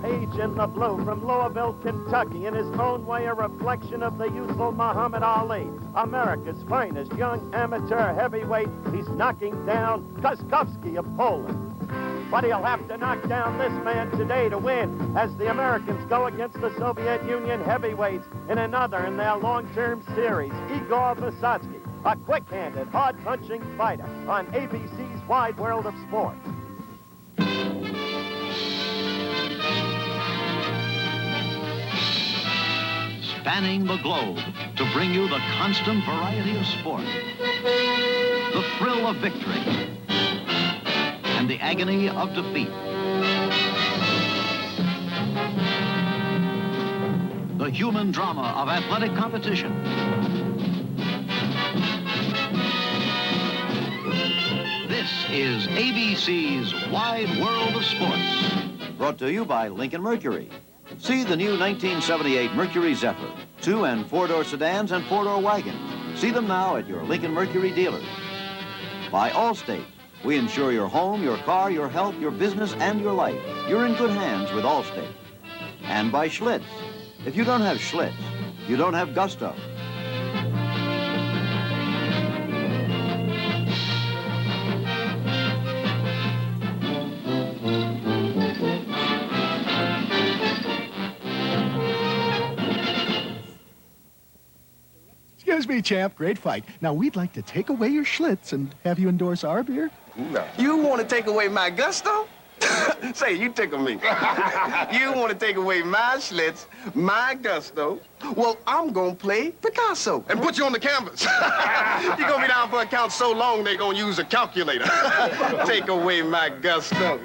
page in the blue from Louisville, Kentucky, in his own way a reflection of the youthful Muhammad Ali, America's finest young amateur heavyweight. He's knocking down Koskowski of Poland. But he'll have to knock down this man today to win as the Americans go against the Soviet Union heavyweights in another in their long-term series. Igor Vysotsky, a quick-handed, hard-punching fighter on ABC's Wide World of Sports. Spanning the globe to bring you the constant variety of sport, the thrill of victory, and the agony of defeat. The human drama of athletic competition. This is ABC's Wide World of Sports. Brought to you by Lincoln Mercury. See the new 1978 Mercury Zephyr, 2- and 4-door sedans and 4-door wagons. See them now at your Lincoln Mercury dealers. By Allstate, we insure your home, your car, your health, your business, and your life. You're in good hands with Allstate. And by Schlitz. If you don't have Schlitz, you don't have gusto. Excuse me, champ. Great fight. Now, we'd like to take away your Schlitz and have you endorse our beer. No. You want to take away my gusto? Say, you tickle me. You want to take away my Schlitz, my gusto? Well, I'm going to play Picasso. And put you on the canvas. You're going to be down for a count so long, they're going to use a calculator. Take away my gusto.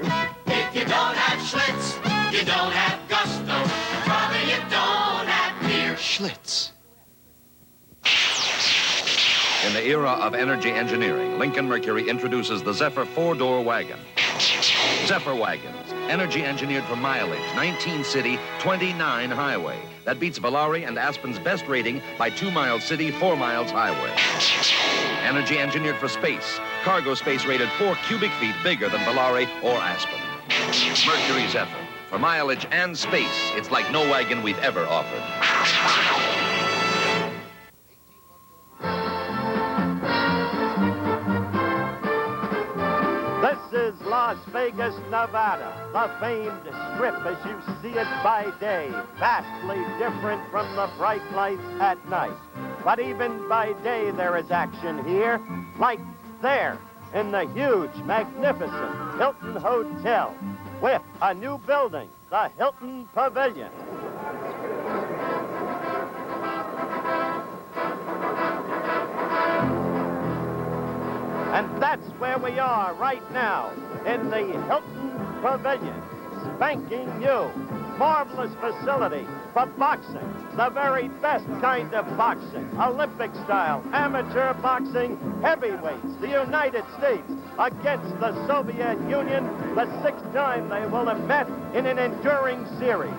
If you don't have Schlitz, you don't have gusto. Brother, you don't have beer. Schlitz. In the era of energy engineering, Lincoln Mercury introduces the Zephyr 4-door wagon. Zephyr wagons, energy engineered for mileage, 19 city, 29 highway. That beats Valari and Aspen's best rating by 2 miles city, 4 miles highway. Energy engineered for space, cargo space rated 4 cubic feet bigger than Valari or Aspen. Mercury Zephyr, for mileage and space, it's like no wagon we've ever offered. This is Las Vegas, Nevada, the famed Strip as you see it by day, vastly different from the bright lights at night. But even by day there is action here, like there in the huge, magnificent Hilton Hotel with a new building, the Hilton Pavilion. And that's where we are right now, in the Hilton Pavilion. Spanking new, marvelous facility for boxing, the very best kind of boxing, Olympic style, amateur boxing, heavyweights, the United States against the Soviet Union, the 6th time they will have met in an enduring series.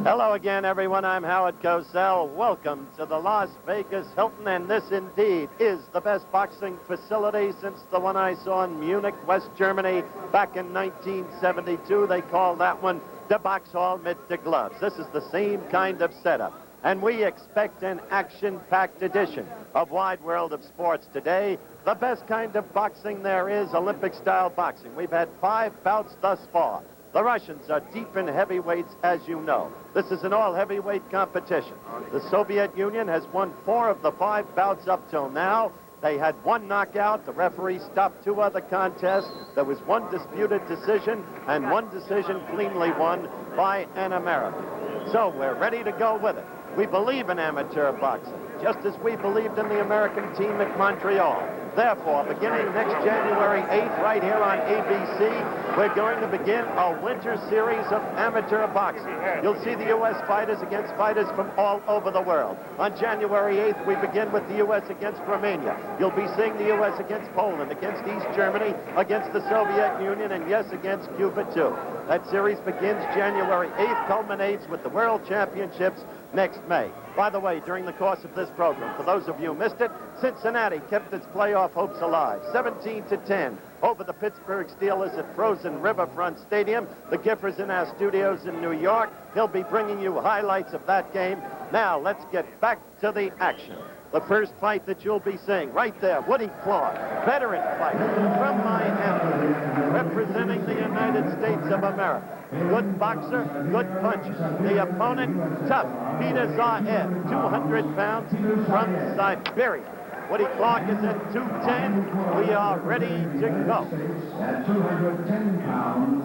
Hello again, everyone. I'm Howard Cosell. Welcome to the Las Vegas Hilton, and this indeed is the best boxing facility since the one I saw in Munich, West Germany, back in 1972. They called that one the Box Hall mit the Gloves. This is the same kind of setup, and we expect an action-packed edition of Wide World of Sports today. The best kind of boxing there is, Olympic-style boxing. We've had 5 bouts thus far. The Russians are deep in heavyweights, as you know. This is an all-heavyweight competition. The Soviet Union has won 4 of the 5 bouts up till now. They had 1 knockout. The referee stopped 2 other contests. There was 1 disputed decision and 1 decision cleanly won by an American. So we're ready to go with it. We believe in amateur boxing, just as we believed in the American team at Montreal. Therefore, beginning next January 8th, right here on ABC, we're going to begin a winter series of amateur boxing. You'll see the U.S. fighters against fighters from all over the world. On January 8th, we begin with the U.S. against Romania. You'll be seeing the U.S. against Poland, against East Germany, against the Soviet Union, and yes, against Cuba, too. That series begins January 8th, culminates with the World Championships next May. By the way, during the course of this program, for those of you who missed it, Cincinnati kept its playoff hopes alive, 17-10 over the Pittsburgh Steelers at Frozen Riverfront Stadium. The Giffer's in our studios in New York. He'll be bringing you highlights of that game. Now, let's get back to the action. The first fight that you'll be seeing right there, Woody Clark, veteran fighter from Miami, representing the United States of America. Good boxer, good puncher. The opponent, tough, Peter Zaev, 200 pounds from Siberia. Woody Clark is at 210. We are ready to go. At 210 pounds,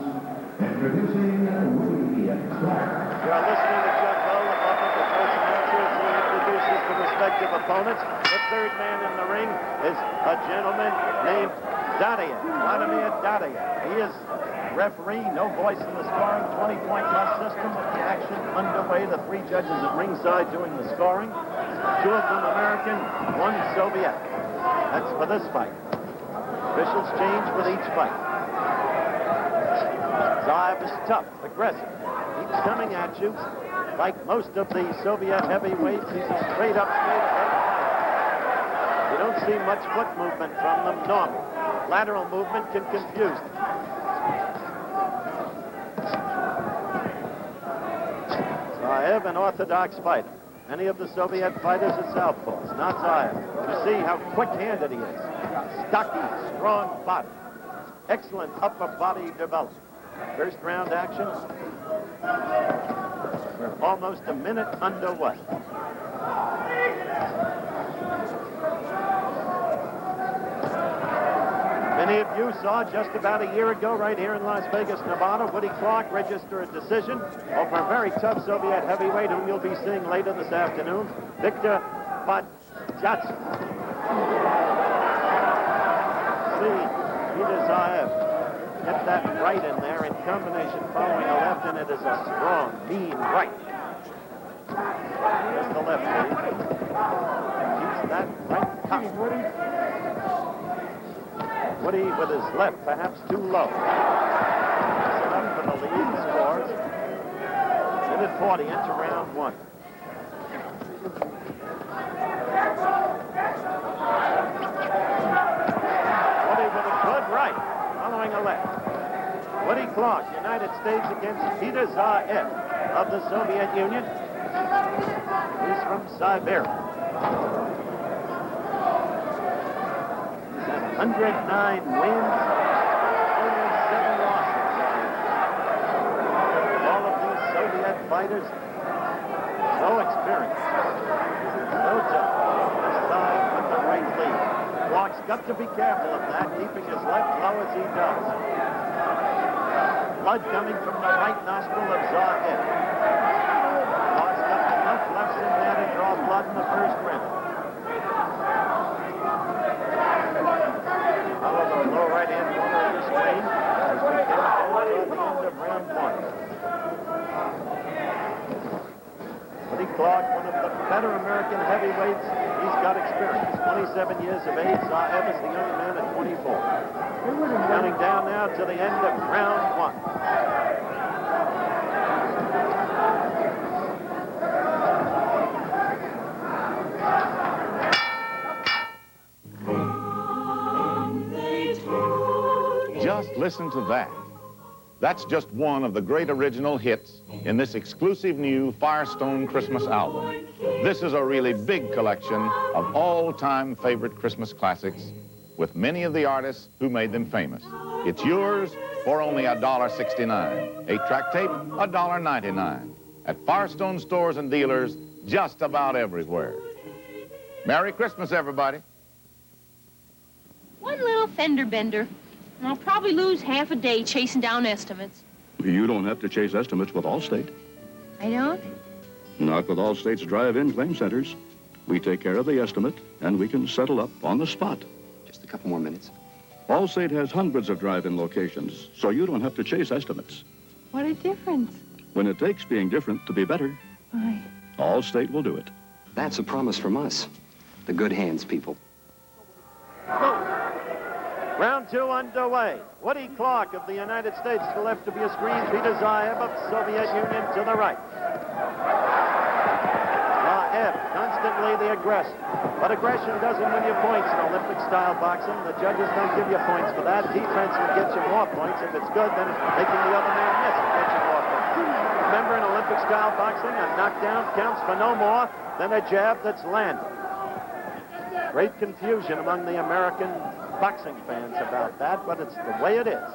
introducing Woody Clark. You're listening to Giamola, the first announcer, as he introduces the respective opponents. The third man in the ring is a gentleman named Vladimir Dadayev. He is referee, no voice in the scoring, 20-point plus system with the action underway. The three judges at ringside doing the scoring. Two of them American, one Soviet. That's for this fight. Officials change with each fight. Zaev is tough, aggressive. Keeps coming at you. Like most of the Soviet heavyweights, he's a straight-up, straight-ahead fighter. You don't see much foot movement from them normally. Lateral movement can confuse them. Zaev, an orthodox fighter. Many of the Soviet fighters are southpaws, not Zaev. You see how quick-handed he is. Stocky, strong body. Excellent upper body development. First round action. We're almost a minute underway. Many of you saw just about a year ago right here in Las Vegas, Nevada, Woody Clark register a decision over a very tough Soviet heavyweight whom you'll be seeing later this afternoon, Victor Podjatsin. See, Peter Zaev get that right in there in combination following a left, and it is a strong, mean right. Here's the left lead. Keeps that right top. Woody with his left perhaps too low. Set up for the lead, scores. Minute 40 into round one. Woody with a good right, following a left. Woody Clark, United States against Peter Zaev of the Soviet Union. He's from Siberia. 109 wins, only 7 losses. All of these Soviet fighters, no experience, no job. This time with the right lead. Clark's got to be careful of that, keeping his left low as he does. Blood coming from the right nostril of Zaev. Clark's got enough lefts in there to draw blood in the first round. Low right-hand corner of the screen as we get toward the end of round one. Woody Clark, one of the better American heavyweights. He's got experience. 27 years of age. Zaev is the young man at 24. Counting down now to the end of round one. Just listen to that. That's just one of the great original hits in this exclusive new Firestone Christmas album. This is a really big collection of all-time favorite Christmas classics with many of the artists who made them famous. It's yours for only $1.69. 8-track tape, $1.99. At Firestone stores and dealers just about everywhere. Merry Christmas, everybody. One little fender bender. I'll probably lose half a day chasing down estimates. You don't have to chase estimates with Allstate. I don't? Not with Allstate's drive-in claim centers. We take care of the estimate, and we can settle up on the spot. Just a couple more minutes. Allstate has hundreds of drive-in locations, so you don't have to chase estimates. What a difference. When it takes being different to be better, Why? Allstate will do it. That's a promise from us, the good hands people. Round two underway. Woody Clark of the United States to the left to be a screen. Peter Zaev of the Soviet Union to the right. Zaev, constantly the aggressor. But aggression doesn't win you points in Olympic-style boxing. The judges don't give you points for that. Defense will get you more points. If it's good, then making the other man miss will get you more points. Remember, in Olympic-style boxing, a knockdown counts for no more than a jab that's landed. Great confusion among the American boxing fans about that, but it's the way it is.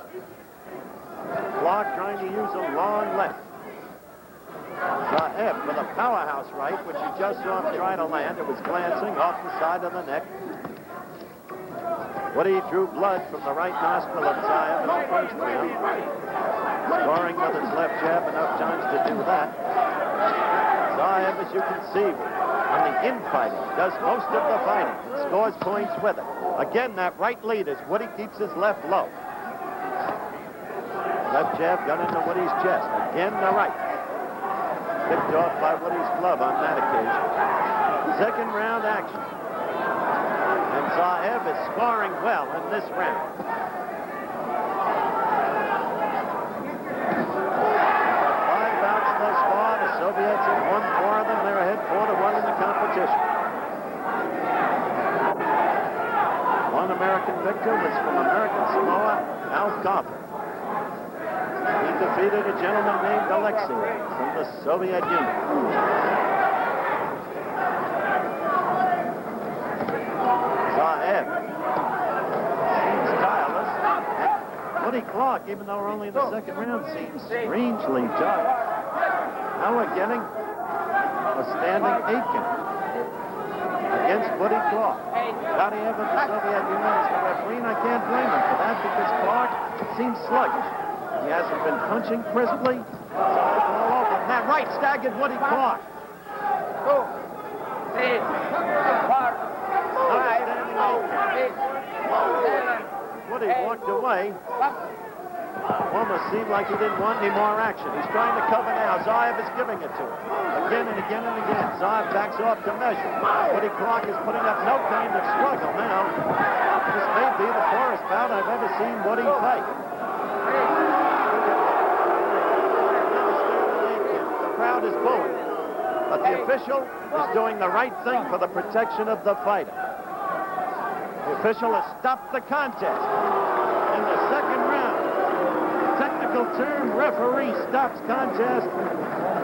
Clark trying to use a long left. Zaev with a powerhouse right, which you just saw him try to land. It was glancing off the side of the neck. Woody drew blood from the right nostril of Zaev in the first round. Scoring with his left jab enough times to do that. Zaev, as you can see, on the infighting, does most of the fighting and scores points with it. Again, that right lead as Woody keeps his left low. Left jab got into Woody's chest. Again, the right. Picked off by Woody's glove on that occasion. Second round action. And Zaev is scoring well in this round. 5 bouts thus far. The Soviets have won 4 of them. They're ahead 4-1 in the competition. One American victor was from American Samoa, Al Coffin. He defeated a gentleman named Alexei from the Soviet Union. Zaev seems tireless. Woody Clark, even though we're only in the second round, seems strangely tough. Now we're getting a standing Aitken against Woody Clark. Dotiev of the Soviet Union is the referee, and I can't blame him for that because Clark seems sluggish. He hasn't been punching crisply. Zaev all over him. That right staggered Woody Clark. Woody walked away. Almost seemed like he didn't want any more action. He's trying to cover now. Zaev is giving it to him. Again and again and again. Zaev backs off to measure. Woody Clark is putting up no kind of struggle now. This may be the poorest bout I've ever seen Woody fight. The crowd is booing. But the official is doing the right thing for the protection of the fighter. The official has stopped the contest in the second round. Technical term, referee stops contest.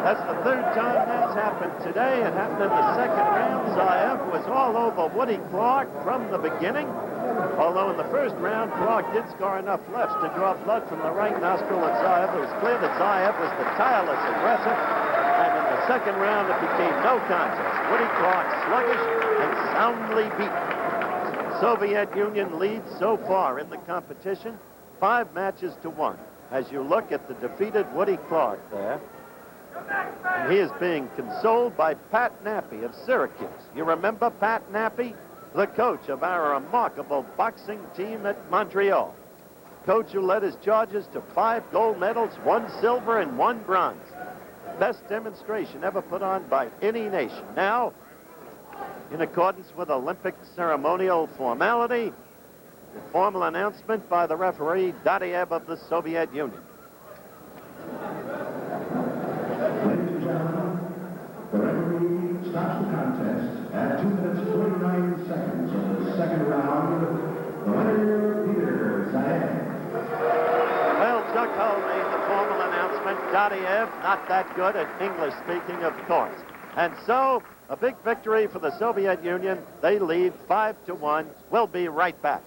That's the third time that's happened today. It happened in the second round. Zaev was all over Woody Clark from the beginning. Although in the first round, Clark did score enough lefts to draw blood from the right nostril of Zaev. It was clear that Zaev was the tireless aggressor. And in the second round, it became no contest. Woody Clark sluggish and soundly beaten. Soviet Union leads so far in the competition, 5 matches to 1. As you look at the defeated Woody Clark there, and he is being consoled by Pat Nappy of Syracuse. You remember Pat Nappy, the coach of our remarkable boxing team at Montreal. Coach who led his charges to 5 gold medals, 1 silver and 1 bronze. Best demonstration ever put on by any nation. Now, in accordance with Olympic ceremonial formality, the formal announcement by the referee, Dotiev of the Soviet Union. Ladies and gentlemen, the referee stops the contest at 2 minutes 49 seconds of the second round. The winner, Peter Zaev. Well, Chuck Hull made the formal announcement. Dotiev, not that good at English speaking, of course. And so, a big victory for the Soviet Union. They lead 5-1. We'll be right back.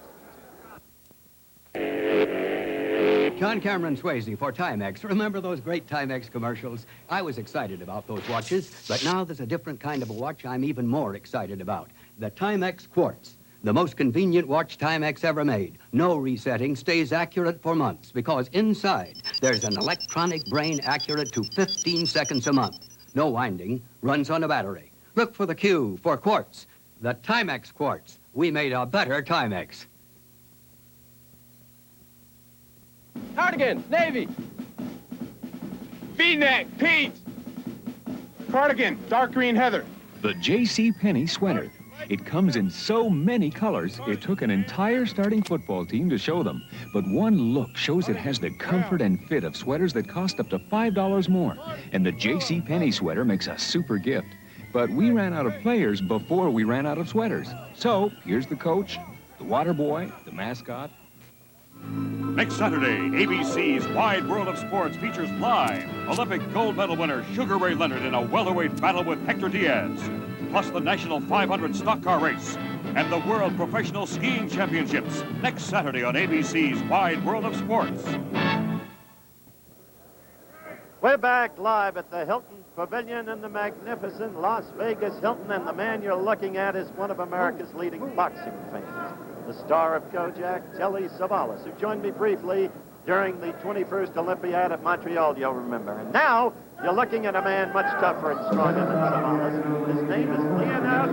John Cameron Swayze for Timex. Remember those great Timex commercials? I was excited about those watches, but now there's a different kind of a watch I'm even more excited about. The Timex Quartz. The most convenient watch Timex ever made. No resetting, stays accurate for months because inside there's an electronic brain accurate to 15 seconds a month. No winding, runs on a battery. Look for the Q for Quartz. The Timex Quartz. We made a better Timex. Cardigan, Navy. V-neck, Pete. Cardigan, dark green heather. The J.C. Penney sweater. It comes in so many colors, it took an entire starting football team to show them. But one look shows it has the comfort and fit of sweaters that cost up to $5 more. And the J.C. Penney sweater makes a super gift. But we ran out of players before we ran out of sweaters. So here's the coach, the water boy, the mascot. Next Saturday, ABC's Wide World of Sports features live Olympic gold medal winner Sugar Ray Leonard in a welterweight battle with Hector Diaz, plus the National 500 Stock Car Race and the World Professional Skiing Championships next Saturday on ABC's Wide World of Sports. We're back live at the Hilton Pavilion in the magnificent Las Vegas Hilton, and the man you're looking at is one of America's leading boxing fans, the star of Kojak, Telly Savalas, who joined me briefly during the 21st Olympiad at Montreal, you'll remember. And now you're looking at a man much tougher and stronger than Savalas. His name is Leonid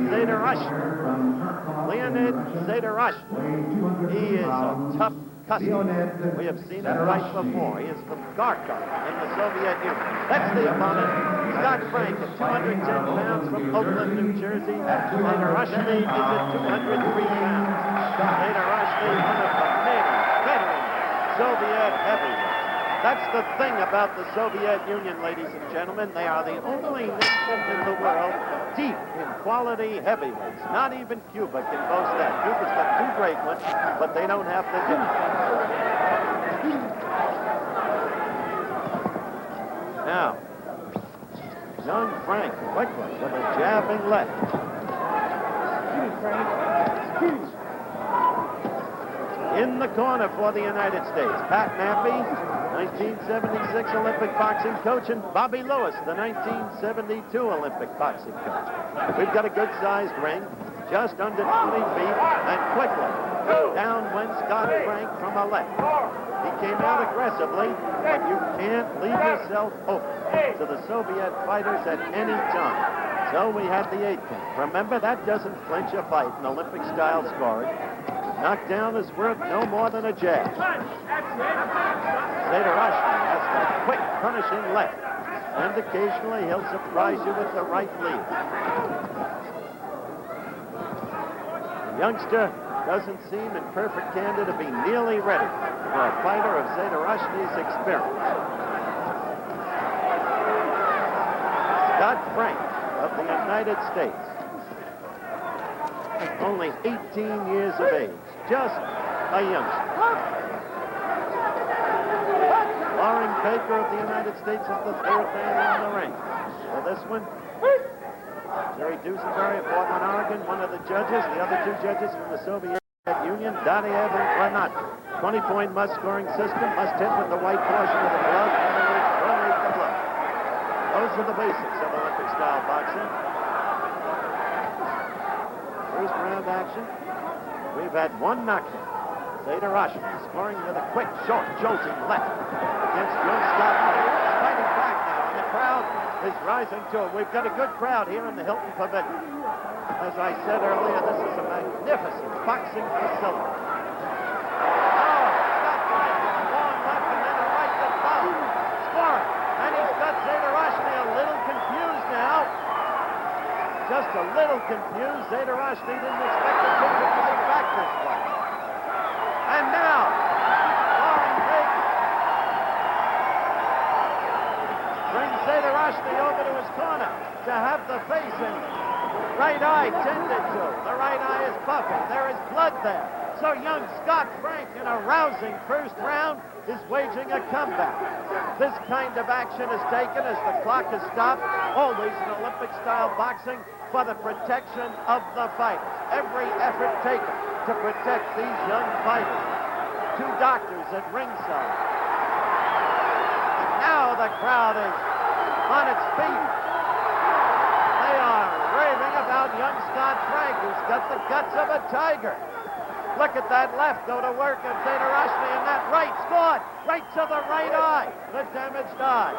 Zetaroshni. Leonid Zetaroshni. He is a tough customer. We have seen him fight before. He is from Kharkov in the Soviet Union. That's the opponent, Scott Frank, at 210 pounds from Oakland, New Jersey. Zetaroshni is at 203 pounds. Zetaroshni, one of the many veteran Soviet heavyweights. That's the thing about the Soviet Union, ladies and gentlemen. They are the only nation in the world deep in quality heavyweights. Not even Cuba can boast that. Cuba's got two great ones, but they don't have the depth. Now, young Frank quickly with a jabbing left. In the corner for the United States, Pat Nappy, 1976 Olympic boxing coach, and Bobby Lewis, the 1972 Olympic boxing coach. We've got a good-sized ring, just under 20 feet, and quickly down went Scott Frank from a left. He came out aggressively, but you can't leave yourself open to the Soviet fighters at any time. So we had the 8 count. Remember, that doesn't clinch a fight in Olympic-style scoring. Knockdown is worth no more than a jab. Zetaroshni has that quick, punishing left, and occasionally he'll surprise you with the right lead. The youngster doesn't seem in perfect candor to be nearly ready for a fighter of Zetaroshni's experience. Scott Frank of the United States, only 18 years of age, just a youngster. Loring Baker of the United States is the third man in the ring. For this one, Jerry Dusenberry of Portland, Oregon, one of the judges. The other two judges from the Soviet Union, Daniev and Granat. 20-point must-scoring system, must hit with the white portion of the glove. In other words, donate the glove. Those are the basics of Olympic-style boxing. First round action. We've had one knockdown. Zetaroshni scoring with a quick, short, jolting left against young Scott Frank. He's fighting back now, and the crowd is rising to it. We've got a good crowd here in the Hilton Pavilion. As I said earlier, this is a magnificent boxing facility. Oh, Scott Frank, long left and then a right that follows. Scoring, and he's got Zetaroshni a little confused now. Just a little confused. Zetaroshni didn't expect the kid to fight back this way. And now, Loring Baker brings Zetaroshni over to his corner to have the face and right eye tended to. The right eye is buffing. There is blood there. So young Scott Frank, in a rousing first round, is waging a comeback. This kind of action is taken as the clock is stopped, always in Olympic-style boxing, for the protection of the fighters. Every effort taken to protect these young fighters. Two doctors at ringside. And now the crowd is on its feet. They are raving about young Scott Frank, who's got the guts of a tiger. Look at that left go to work of Zetaroshni, and that right scored right to the right eye, the damaged eye.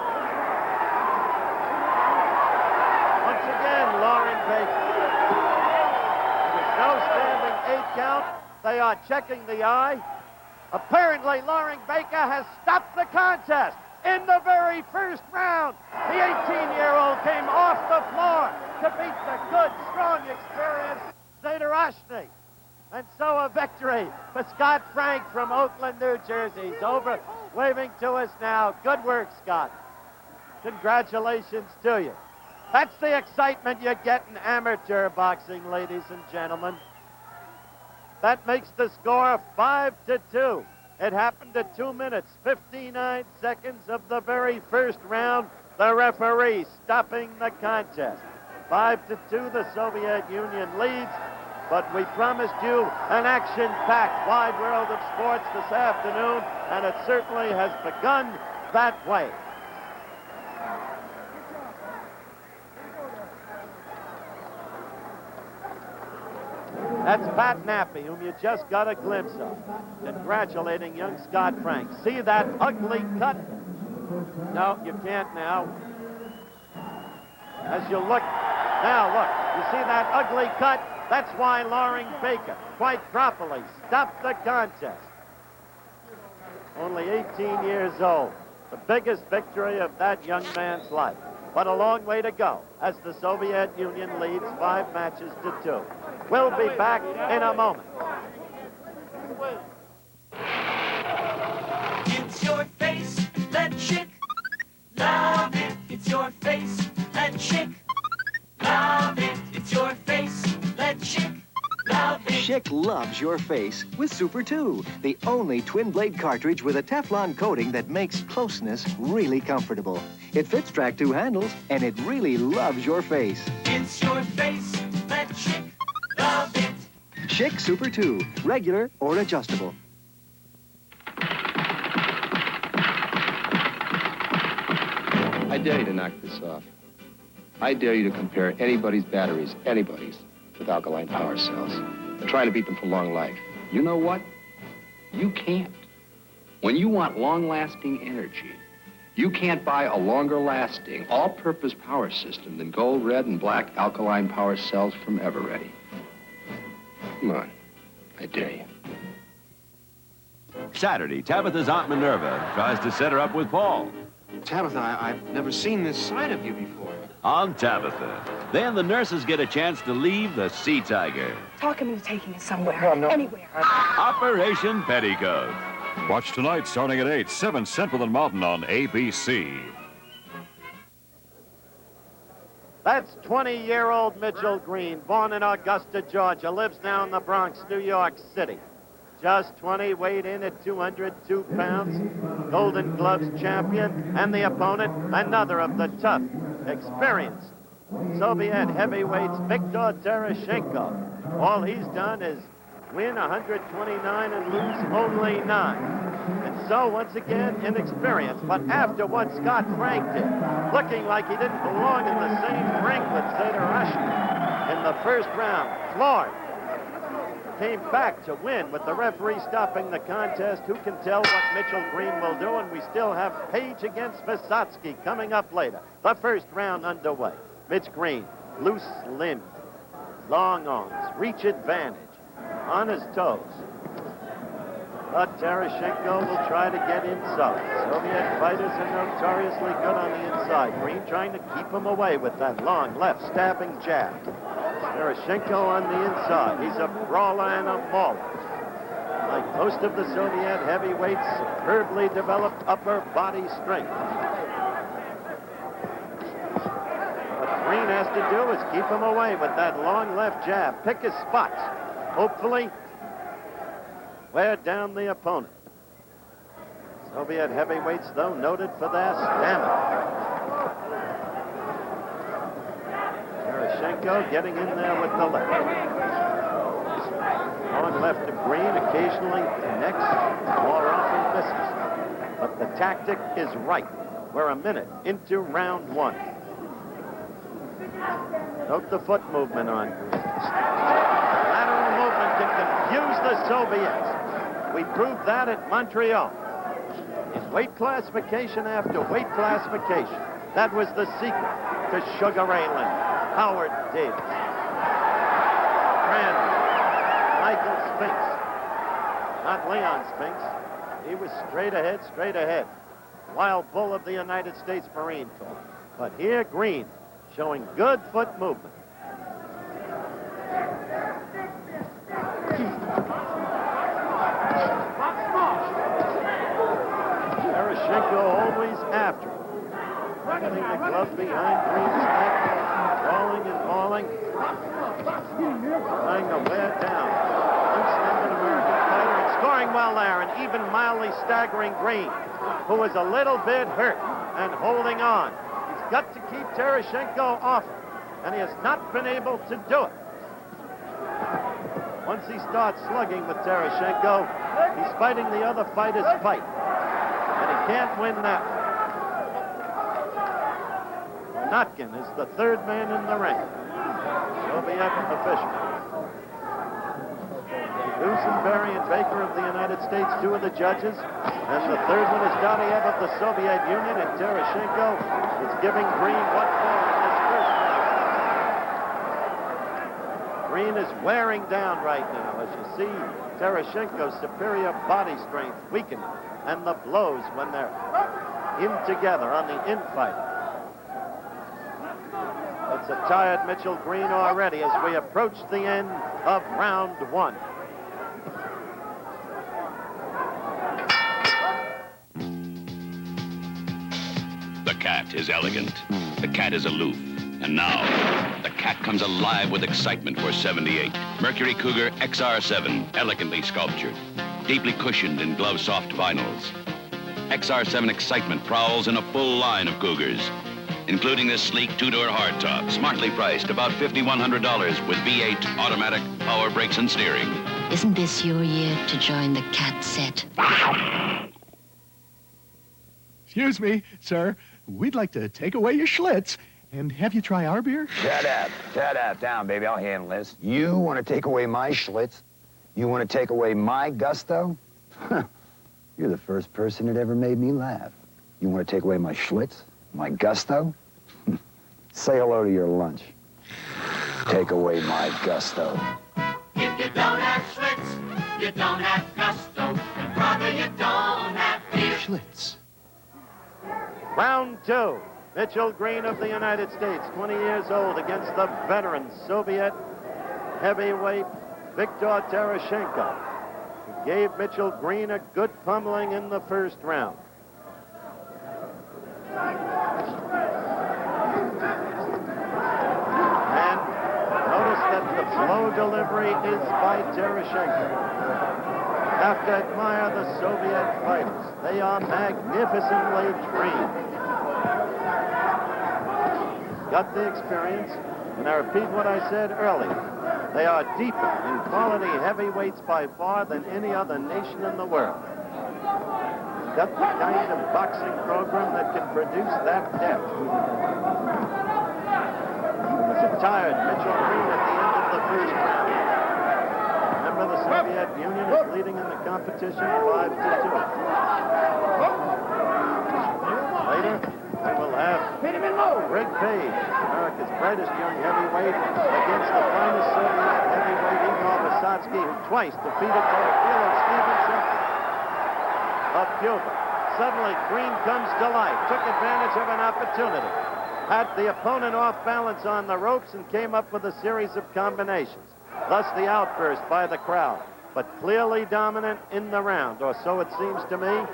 Once again, Loring Baker. There's no standing 8 count. They are checking the eye. Apparently, Loring Baker has stopped the contest in the very first round. The 18-year-old came off the floor to beat the good, strong, experienced Zetaroshni. And so a victory for Scott Frank from Oakland, New Jersey. He's over, waving to us now. Good work, Scott. Congratulations to you. That's the excitement you get in amateur boxing, ladies and gentlemen. That makes the score 5-2. It happened at 2 minutes, 59 seconds of the very first round. The referee stopping the contest. 5-2, the Soviet Union leads. But we promised you an action-packed wide world of sports this afternoon, and it certainly has begun that way. That's Pat Nappy, whom you just got a glimpse of, congratulating young Scott Frank. See that ugly cut? No, you can't now. As you look, now look, you see that ugly cut? That's why Loring Baker, quite properly, stopped the contest. Only 18 years old. The biggest victory of that young man's life. But a long way to go as the Soviet Union leads 5-2. We'll be back in a moment. It's your face, that chick. Love it. It's your face, that chick. Love it. It's your face, that chick. Love it. Schick loves your face with Super 2, the only twin-blade cartridge with a Teflon coating that makes closeness really comfortable. It fits track 2 handles, and it really loves your face. It's your face, that chick. Love it. Schick Super 2, regular or adjustable. I dare you to knock this off. I dare you to compare anybody's batteries, anybody's, with alkaline power cells. They're trying to beat them for long life. You know what? You can't. When you want long-lasting energy, you can't buy a longer-lasting, all-purpose power system than gold, red, and black alkaline power cells from Everready. Come on. I dare you. Saturday, Tabitha's Aunt Minerva tries to set her up with Paul. Tabitha, I've never seen this side of you before. On Tabitha. Then the nurses get a chance to leave the Sea Tiger. Talk him into taking us somewhere. No. Anywhere. Operation Petticoat. Watch tonight starting at 8, 7 Central and Mountain on ABC. That's 20-year-old Mitchell Green, born in Augusta, Georgia, lives now in the Bronx, New York City. Just 20, weighed in at 202 pounds, Golden Gloves champion, and the opponent, another of the tough, experienced Soviet heavyweights, Viktor Tarashenko. All he's done is win 129 and lose only 9. And so, once again, inexperienced. But after what Scott Frank did, looking like he didn't belong in the same ring with Zetaroshni in the first round, floored. Came back to win with the referee stopping the contest. Who can tell what Mitchell Green will do? And we still have Page against Visotsky coming up later. The first round underway. Mitch Green, loose limbs, long arms, reach advantage, on his toes. But Tarashenko will try to get inside. Soviet fighters are notoriously good on the inside. Green trying to keep him away with that long left stabbing jab. Tarashenko on the inside. He's a brawler and a mauler. Like most of the Soviet heavyweights, superbly developed upper body strength. What Green has to do is keep him away with that long left jab. Pick his spots. Hopefully, wear down the opponent. Soviet heavyweights, though, noted for their stamina. Tarashenko getting in there with the left. Long left to Green, occasionally connects, more often misses. But the tactic is right. We're a minute into round 1. Note the foot movement on Green. Lateral movement can confuse the Soviets. We proved that at Montreal. In weight classification after weight classification. That was the secret to Sugar Ray Leonard. Howard Davis, Brandon, Michael Spinks, not Leon Spinks. He was straight ahead. Wild bull of the United States Marine Corps. But here, Green, showing good foot movement. Tarashenko always after him. Getting the glove behind Green's neck, falling and falling, trying to wear down. Loose-ended American fighter and scoring well there, and even mildly staggering Green, who is a little bit hurt and holding on. He's got to keep Tarashenko off him, and he has not been able to do it. Once he starts slugging with Tarashenko, he's fighting the other fighter's fight, and he can't win that one. Notkin is the third man in the ring. Soviet official. Dusenberry and Baker of the United States, two of the judges. And the third one is Gordy Howe of the Soviet Union. And Tarashenko is giving Green what for in this first round. Green is wearing down right now, as you see Tarashenko's superior body strength weakening, and the blows when they're in together on the infight. It's a tired Mitchell Green already as we approach the end of round one. The cat is elegant. The cat is aloof. And now, the cat comes alive with excitement for 78. Mercury Cougar XR7, elegantly sculptured, deeply cushioned in glove-soft vinyls. XR7 excitement prowls in a full line of Cougars, including this sleek two-door hardtop, smartly priced about $5,100 with V8 automatic power brakes and steering. Isn't this your year to join the cat set? Excuse me, sir. We'd like to take away your Schlitz and have you try our beer. Shut up. Down, baby. I'll handle this. You want to take away my Schlitz? You want to take away my gusto? You're the first person that ever made me laugh. You want to take away my Schlitz? My gusto? Say hello to your lunch. Take away my gusto. If you don't have Schlitz, you don't have gusto. And brother, you don't have beer. Schlitz. Round two. Mitchell Green of the United States, 20 years old, against the veteran Soviet heavyweight Viktor Tarashenko, who gave Mitchell Green a good pummeling in the first round. And notice that the blow delivery is by Tarashenko. Have to admire the Soviet fighters. They are magnificently trained. Got the experience, and I repeat what I said earlier. They are deeper in quality heavyweights by far than any other nation in the world. Got the kind of boxing program that can produce that depth. It's a tired Mitchell Green at the end of the first round. Remember, the Soviet Union is leading in the competition 5-2. Later, we will have Greg Page, America's brightest young heavyweight, against the finest Soviet heavyweight Igor Vysotsky, who twice defeated Teofilo Stevenson of Cuba. Suddenly, Green comes to life, took advantage of an opportunity, had the opponent off balance on the ropes, and came up with a series of combinations. Thus, the outburst by the crowd. But clearly dominant in the round, or so it seems to me,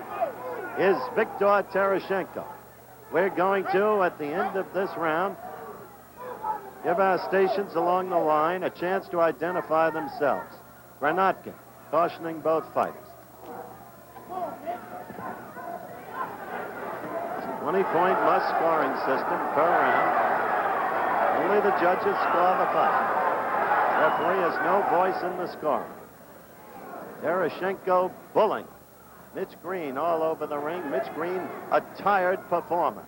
is Viktor Tarashenko. We're going to, at the end of this round, give our stations along the line a chance to identify themselves. Granatkin, cautioning both fighters. 20-point must-scoring system per round. Only the judges score the fight. Referee has no voice in the scoring. Tarashenko bullying Mitch Green all over the ring. Mitch Green, a tired performer,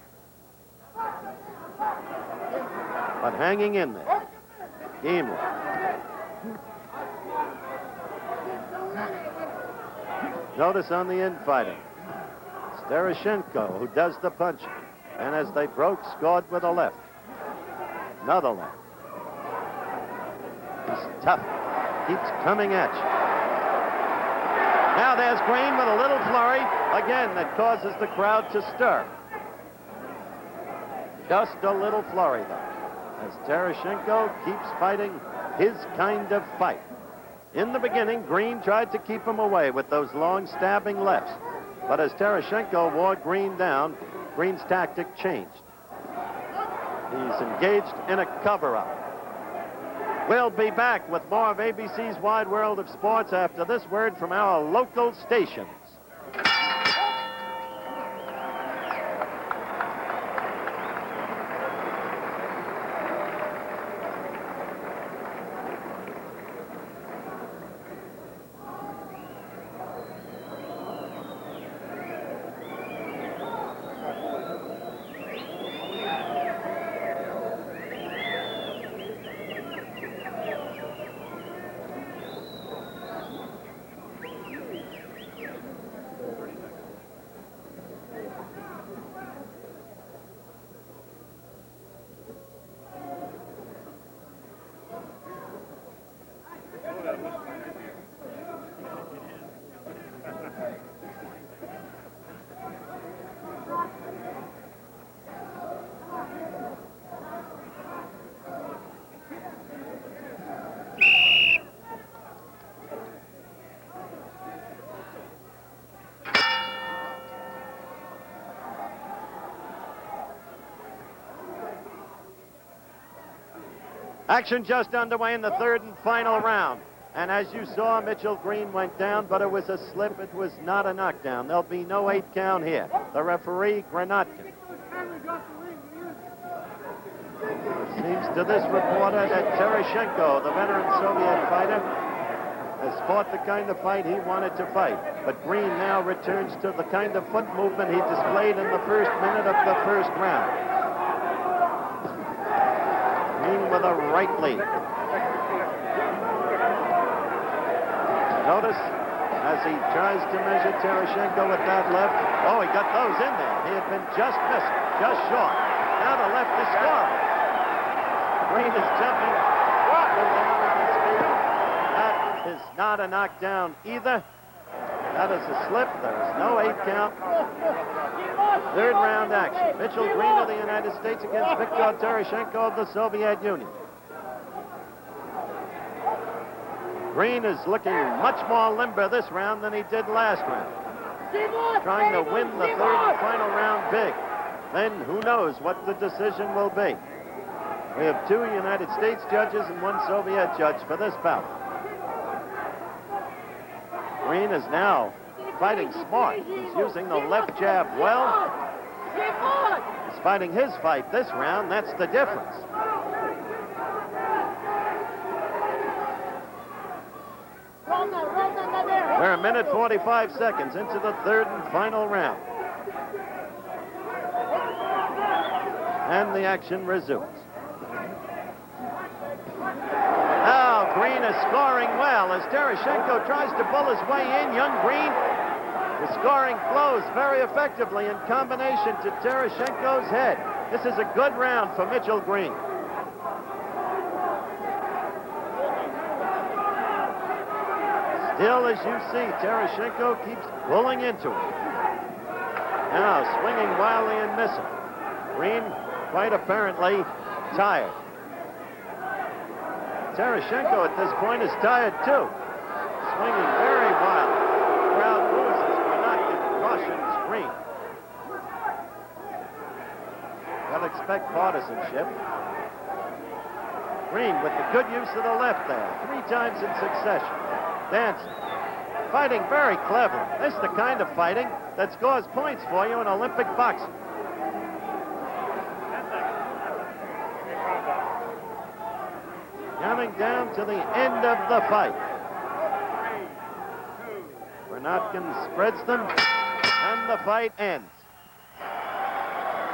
but hanging in there. Giamola. Notice on the infighting, it's Tarashenko who does the punching, and as they broke, scored with a left. Another left. He's tough. Keeps coming at you. Now there's Green with a little flurry, again, that causes the crowd to stir. Just a little flurry, though, as Tarashenko keeps fighting his kind of fight. In the beginning, Green tried to keep him away with those long stabbing lefts. But as Tarashenko wore Green down, Green's tactic changed. He's engaged in a cover-up. We'll be back with more of ABC's Wide World of Sports after this word from our local stations. Action just underway in the third and final round. And as you saw, Mitchell Green went down, but it was a slip. It was not a knockdown. There'll be no 8 count here. The referee, Granatkin. It seems to this reporter that Tarashenko, the veteran Soviet fighter, has fought the kind of fight he wanted to fight. But Green now returns to the kind of foot movement he displayed in the first minute of the first round. Green with a right lead. Notice as he tries to measure Tarashenko with that left. Oh, he got those in there. He had been just missing, just short. Now the left is scoring. Green is jumping up and down on his feet. That is not a knockdown either. That is a slip. There is no 8 count. Third round action. Mitchell Green of the United States against Viktor Tarashenko of the Soviet Union. Green is looking much more limber this round than he did last round. Trying to win the third and final round big. Then who knows what the decision will be. We have 2 United States judges and 1 Soviet judge for this bout. Green is now fighting smart. He's using the left jab well. He's fighting his fight this round. That's the difference. We're a minute 45 seconds into the third and final round. And the action resumes. Now Green is scoring well as Tarashenko tries to pull his way in. Young Green, the scoring flows very effectively in combination to Tarashenko's head. This is a good round for Mitchell Green. Still, as you see, Tarashenko keeps pulling into him. Now swinging wildly and missing. Green quite apparently tired. Tarashenko at this point is tired too. Swinging very wild. The crowd moves as Granatkin cautions Green. Gotta expect partisanship. Green with the good use of the left there. 3 times in succession. Dancing. Fighting very clever. This is the kind of fighting that scores points for you in Olympic boxing. Coming down to the end of the fight. Granatkin spreads them, and the fight ends.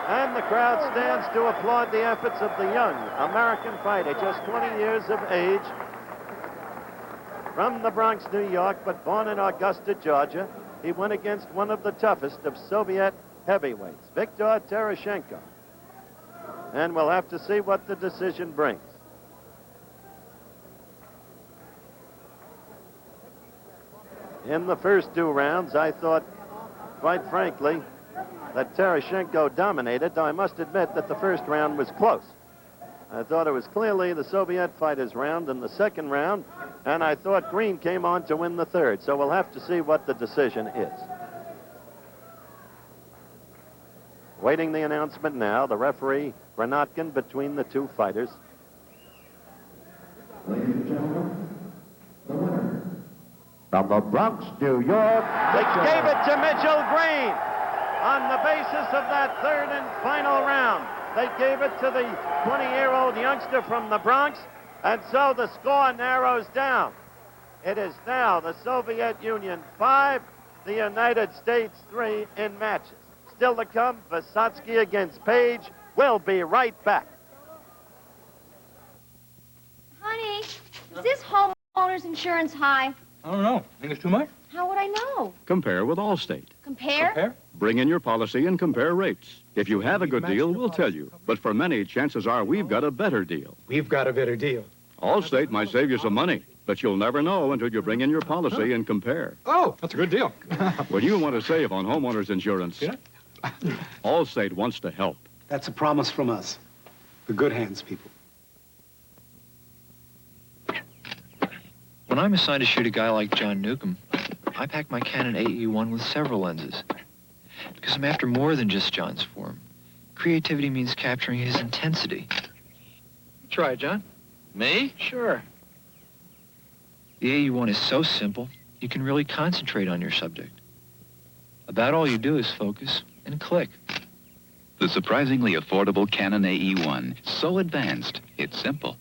And the crowd stands to applaud the efforts of the young American fighter, just 20 years of age, from the Bronx, New York, but born in Augusta, Georgia. He went against one of the toughest of Soviet heavyweights, Viktor Tarashenko. And we'll have to see what the decision brings. In the first 2 rounds, I thought, quite frankly, that Tarashenko dominated, though I must admit that the first round was close. I thought it was clearly the Soviet fighter's round in the second round, and I thought Green came on to win the third, so we'll have to see what the decision is. Waiting the announcement now, the referee, Granatkin, between the two fighters. Ladies and gentlemen, the winner. From the Bronx, New York, they gave it to Mitchell Green on the basis of that third and final round. They gave it to the 20-year-old youngster from the Bronx, and so the score narrows down. It is now the Soviet Union 5, the United States 3 in matches. Still to come, Vysotsky against Page. We'll be right back. Honey, is this homeowner's insurance high? I don't know. Think it's too much? How would I know? Compare with Allstate. Compare? Bring in your policy and compare rates. If you have a good deal, we'll tell you. But for many, chances are we've got a better deal. We've got a better deal. Allstate might save you some money, but you'll never know until you bring in your policy and compare. Oh, that's a good deal. When you want to save on homeowners insurance, Allstate wants to help. That's a promise from us. The good hands people. When I'm assigned to shoot a guy like John Newcomb, I pack my Canon AE-1 with several lenses. Because I'm after more than just John's form. Creativity means capturing his intensity. Try it, John. Me? Sure. The AE-1 is so simple, you can really concentrate on your subject. About all you do is focus and click. The surprisingly affordable Canon AE-1. So advanced, it's simple.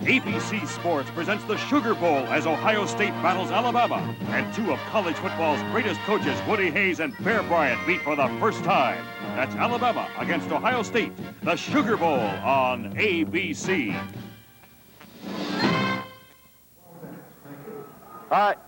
ABC Sports presents the Sugar Bowl as Ohio State battles Alabama. And two of college football's greatest coaches, Woody Hayes and Bear Bryant, meet for the first time. That's Alabama against Ohio State. The Sugar Bowl on ABC. All right.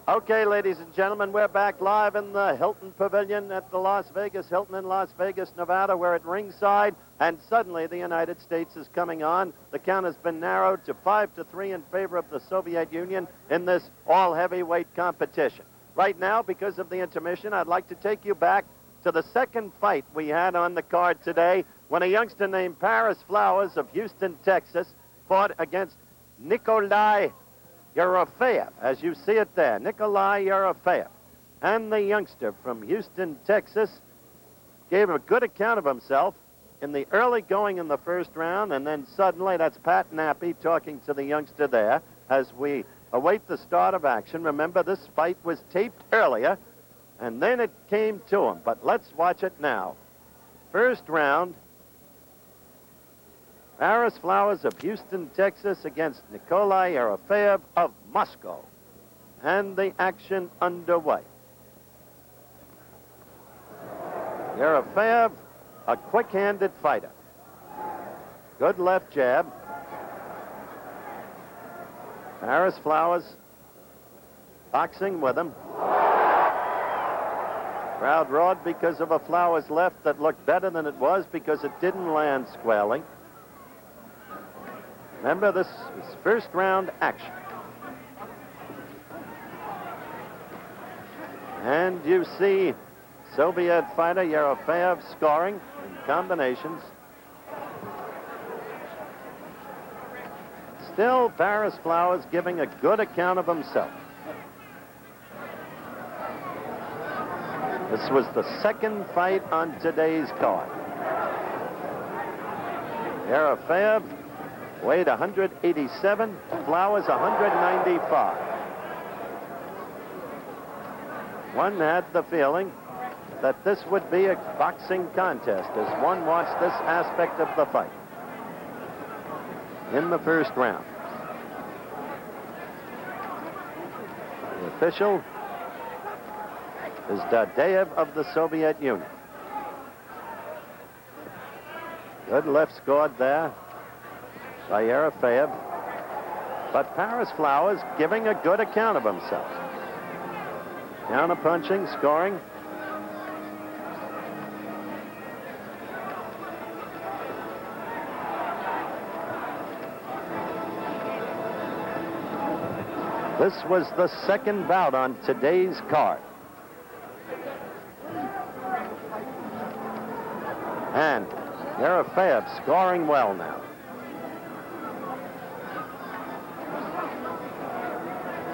Okay, ladies and gentlemen, we're back live in the Hilton Pavilion at the Las Vegas Hilton in Las Vegas, Nevada. We're at ringside, and suddenly the United States is coming on. The count has been narrowed to 5-3 in favor of the Soviet Union in this all-heavyweight competition. Right now, because of the intermission, I'd like to take you back to the second fight we had on the card today when a youngster named Paris Flowers of Houston, Texas, fought against Nikolai Yerofeyev, as you see it there, Nikolai Yerofeyev. And the youngster from Houston, Texas, gave a good account of himself in the early going in the first round, and then suddenly, that's Pat Nappy talking to the youngster there as we await the start of action. Remember, this fight was taped earlier, and then it came to him. But let's watch it now. First round, Paris Flowers of Houston, Texas against Nikolai Yerofeyev of Moscow. And the action underway. Yerofeyev, a quick-handed fighter. Good left jab. Paris Flowers boxing with him. Crowd roared because of a Flowers left that looked better than it was because it didn't land squarely. Remember, this is first round action. And you see Soviet fighter Yerofeyev scoring in combinations. Still, Paris Flowers giving a good account of himself. This was the second fight on today's card. Yerofeyev weighed 187, Flowers 195. One had the feeling that this would be a boxing contest as one watched this aspect of the fight in the first round. The official is Dadeyev of the Soviet Union. Good left scored there by Yerofeyev, but Paris Flowers giving a good account of himself. Counter-punching, scoring. This was the second bout on today's card. And Yerofeyev scoring well now.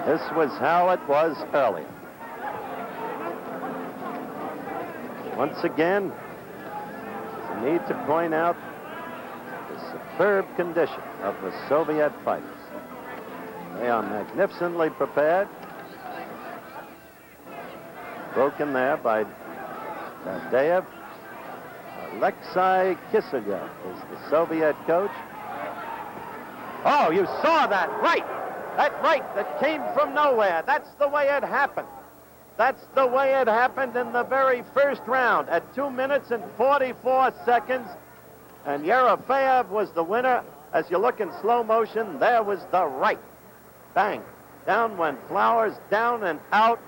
This was how it was earlier. Once again, I need to point out the superb condition of the Soviet fighters. They are magnificently prepared. Broken there by Dadev. Alexei Kiselyev is the Soviet coach. Oh, you saw that right. That right that came from nowhere. That's the way it happened. That's the way it happened in the very first round at 2 minutes and 44 seconds. And Yerofeyev was the winner. As you look in slow motion, there was the right. Bang. Down went Flowers, down and out.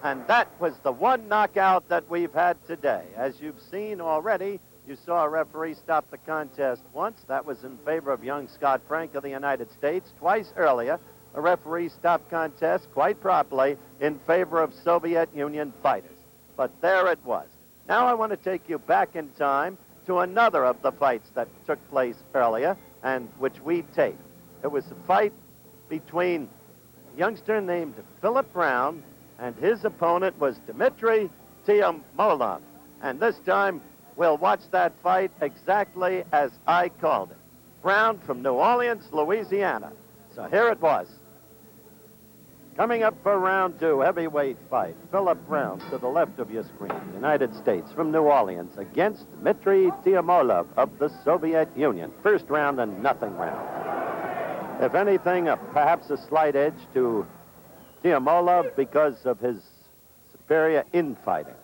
And that was the one knockout that we've had today. As you've seen already, you saw a referee stop the contest once. That was in favor of young Scott Frank of the United States. Twice earlier, a referee stopped contests quite properly in favor of Soviet Union fighters. But there it was. Now I want to take you back in time to another of the fights that took place earlier and which we taped. It was a fight between a youngster named Philip Brown, and his opponent was Dmitry Tiamola. And this time, we'll watch that fight exactly as I called it. Brown from New Orleans, Louisiana. So here it was. Coming up for round two, heavyweight fight. Philip Brown to the left of your screen, United States from New Orleans against Dmitry Tiamola of the Soviet Union. First round and nothing round. If anything, perhaps a slight edge to Giamola because of his superior infighting.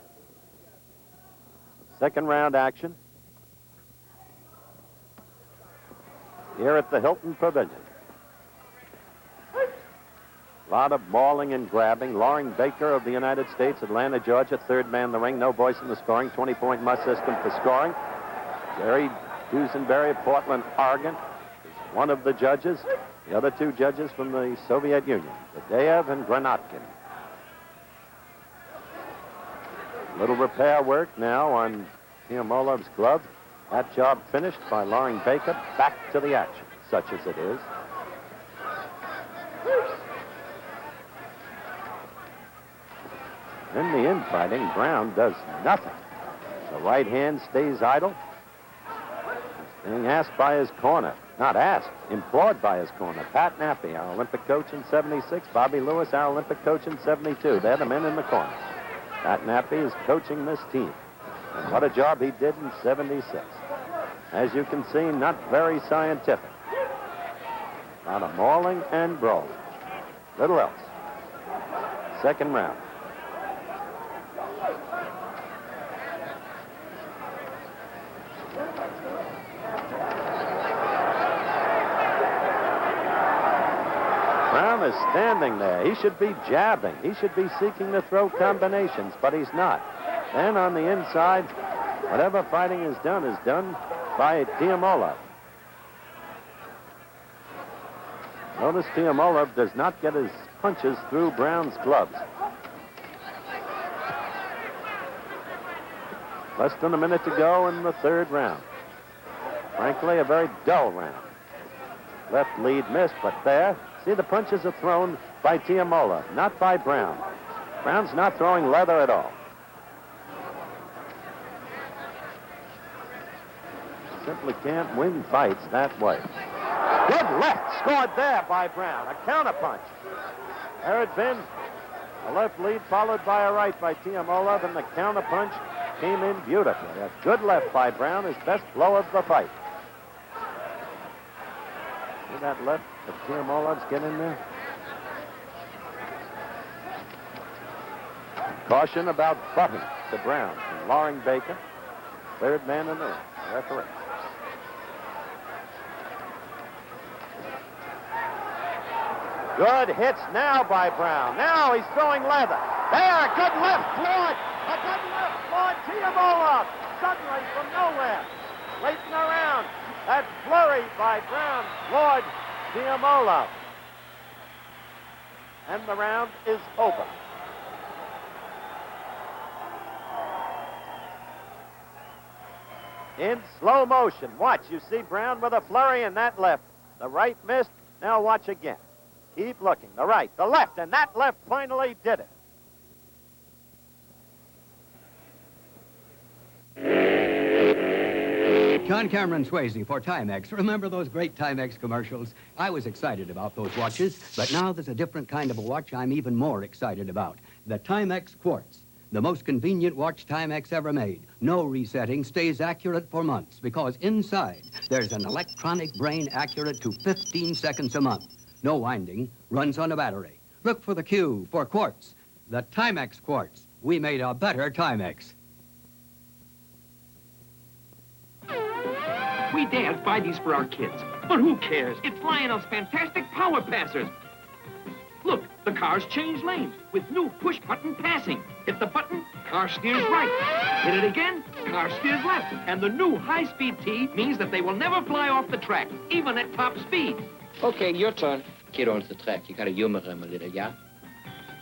Second round action here at the Hilton Pavilion. A lot of mauling and grabbing. Loring Baker of the United States, Atlanta, Georgia, third man in the ring. No voice in the scoring. 20-point must system for scoring. Jerry Dusenberry of Portland, Oregon, is one of the judges. The other two judges from the Soviet Union, Dadev and Granatkin. Little repair work now on Tiamolov's glove. That job finished by Loring Baker. Back to the action, such as it is. In the infighting, Brown does nothing. The right hand stays idle. He's being asked by his corner. Not asked, implored by his corner. Pat Nappy, our Olympic coach in 76. Bobby Lewis, our Olympic coach in 72. They're the men in the corner. Pat Nappy is coaching this team. And what a job he did in 76. As you can see, not very scientific. A lot of mauling and brawling. Little else. Second round. Brown is standing there. He should be jabbing. He should be seeking to throw combinations, but he's not. Then on the inside, whatever fighting is done by Tiamola. Notice Tiamola does not get his punches through Brown's gloves. Less than a minute to go in the third round. Frankly, a very dull round. Left lead missed, but there. See, the punches are thrown by Tiamola, not by Brown. Brown's not throwing leather at all. Simply can't win fights that way. Good left scored there by Brown. A counterpunch. There had been a left lead followed by a right by Tiamola, and the counterpunch came in beautifully. A good left by Brown, his best blow of the fight. See that left of Tiamolov's get in there? Caution about butting to Brown from Loring Baker. Third man in the ring, referee. Good hits now by Brown. Now he's throwing leather. There, a good left, floored. A good left, floored Tiamola. Suddenly from nowhere. Late in the round. That flurry by Brown floored Giamola. And the round is over. In slow motion, watch. You see Brown with a flurry and that left. The right missed. Now watch again. Keep looking. The right, the left, and that left finally did it. John Cameron Swayze for Timex. Remember those great Timex commercials? I was excited about those watches, but now there's a different kind of a watch I'm even more excited about. The Timex Quartz. The most convenient watch Timex ever made. No resetting, stays accurate for months because inside there's an electronic brain accurate to 15 seconds a month. No winding, runs on a battery. Look for the Q for Quartz. The Timex Quartz. We made a better Timex. We daren't buy these for our kids. But who cares? It's Lionel's fantastic power passers. Look, the cars change lanes with new push-button passing. Hit the button, car steers right. Hit it again, car steers left. And the new high-speed T means that they will never fly off the track, even at top speed. Okay, your turn. Kid owns the track. You gotta humor him a little, yeah?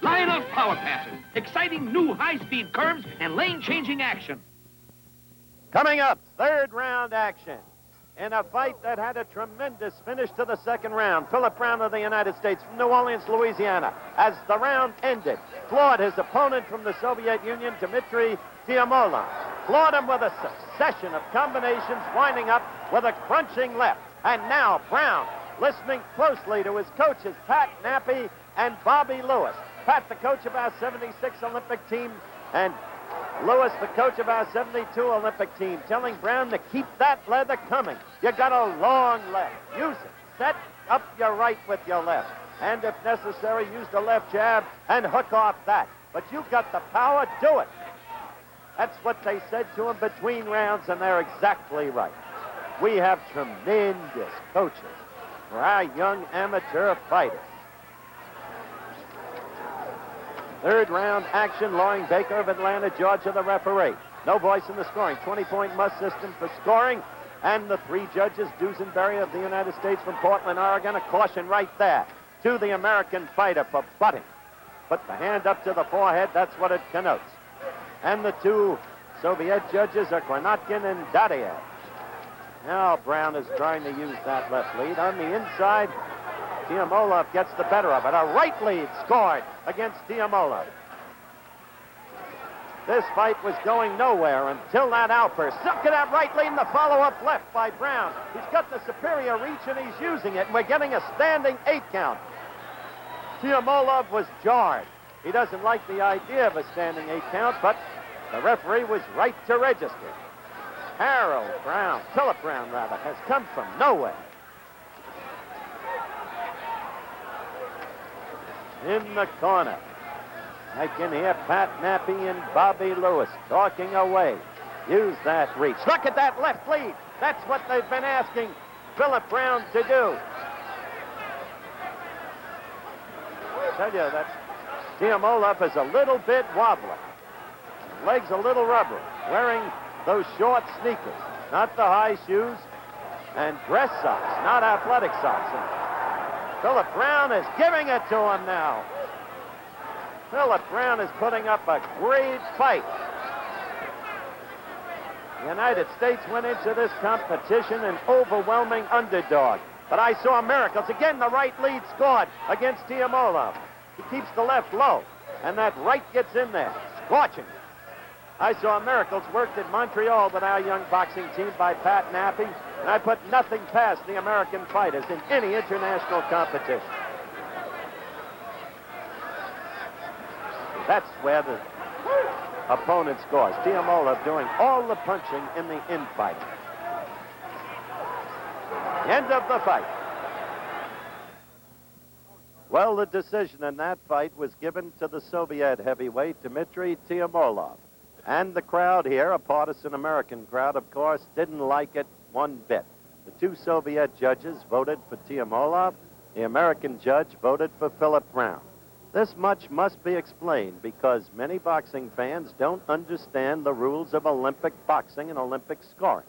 Lionel's power passers. Exciting new high-speed curves and lane-changing action. Coming up, third round action. In a fight that had a tremendous finish to the second round, Philip Brown of the United States from New Orleans, Louisiana. As the round ended, floored his opponent from the Soviet Union, Dmitry Giamola. Floored him with a succession of combinations, winding up with a crunching left. And now Brown, listening closely to his coaches, Pat Nappy and Bobby Lewis. Pat, the coach of our 76 Olympic team, and Lewis, the coach of our 72 Olympic team, telling Brown to keep that leather coming. You got a long left. Use it. Set up your right with your left. And if necessary, use the left jab and hook off that. But you got the power, do it. That's what they said to him between rounds, and they're exactly right. We have tremendous coaches for our young amateur fighters. Third round action, Loring Baker of Atlanta, Georgia, the referee. No voice in the scoring. 20-point must system for scoring. And the three judges, Dusenberry of the United States from Portland, Oregon, a caution right there to the American fighter for butting. Put the hand up to the forehead, that's what it connotes. And the two Soviet judges are Granatkin and Dadiev. Now Brown is trying to use that left lead. On the inside, Giamola gets the better of it. A right lead scored against Giamola. This fight was going nowhere until that outburst. Look at that right lead and the follow-up left by Brown. He's got the superior reach and he's using it. And we're getting a standing 8 count. Giamola was jarred. He doesn't like the idea of a standing 8 count, but the referee was right to register. Philip Brown rather, has come from nowhere. In the corner, I can hear Pat Nappy and Bobby Lewis talking away. Use that reach. Look at that left lead. That's what they've been asking Philip Brown to do. I tell you that Giamola is a little bit wobbly. Legs a little rubbery. Wearing those short sneakers, not the high shoes, and dress socks, not athletic socks. And Philip Brown is giving it to him now. Philip Brown is putting up a great fight. The United States went into this competition an overwhelming underdog. But I saw miracles. Again, the right lead scored against Giamola. He keeps the left low, and that right gets in there, scorching. I saw miracles worked in Montreal with our young boxing team by Pat Nappy, and I put nothing past the American fighters in any international competition. That's where the opponent scores. Giamola doing all the punching in the infighting. End of the fight. Well, the decision in that fight was given to the Soviet heavyweight, Dmitry Giamola. And the crowd here, a partisan American crowd, of course, didn't like it one bit. The two Soviet judges voted for Giamola. The American judge voted for Philip Brown. This much must be explained because many boxing fans don't understand the rules of Olympic boxing and Olympic scoring.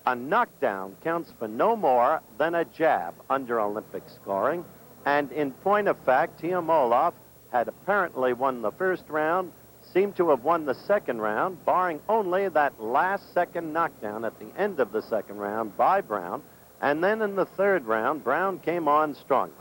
A knockdown counts for no more than a jab under Olympic scoring. And in point of fact, Giamola had apparently won the first round, seemed to have won the second round, barring only that last second knockdown at the end of the second round by Brown. And then in the third round, Brown came on strongly.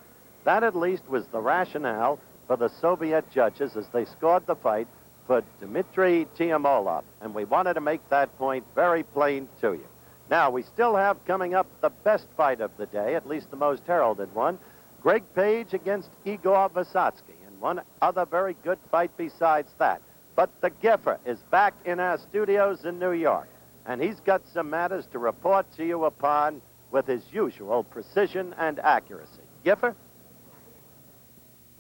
That at least was the rationale for the Soviet judges as they scored the fight for Dmitry Giamola. And we wanted to make that point very plain to you. Now, we still have coming up the best fight of the day, at least the most heralded one, Greg Page against Igor Vysotsky, and one other very good fight besides that. But the Giffer is back in our studios in New York, and he's got some matters to report to you upon with his usual precision and accuracy. Giffer?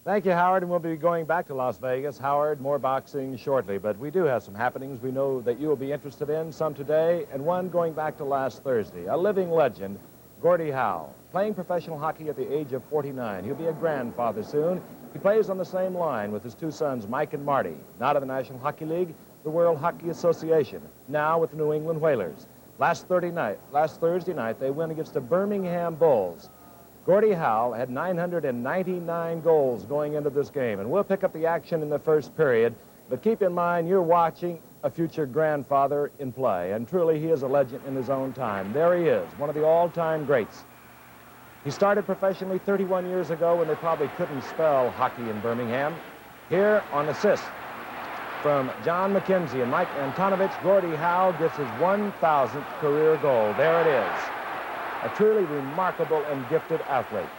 Thank you, Howard, and we'll be going back to Las Vegas. Howard, more boxing shortly, but we do have some happenings we know that you will be interested in, some today, and one going back to last Thursday. A living legend, Gordy Howe, playing professional hockey at the age of 49. He'll be a grandfather soon. He plays on the same line with his two sons, Mike and Marty, not in the National Hockey League, the World Hockey Association, now with the New England Whalers. Last Thursday night, they win against the Birmingham Bulls. Gordy Howe had 999 goals going into this game, and we'll pick up the action in the first period. But keep in mind, you're watching a future grandfather in play, and truly he is a legend in his own time. There he is, one of the all-time greats. He started professionally 31 years ago when they probably couldn't spell hockey in Birmingham. Here on assist from John McKenzie and Mike Antonovich, Gordy Howe gets his 1,000th career goal. There it is. A truly remarkable and gifted athlete.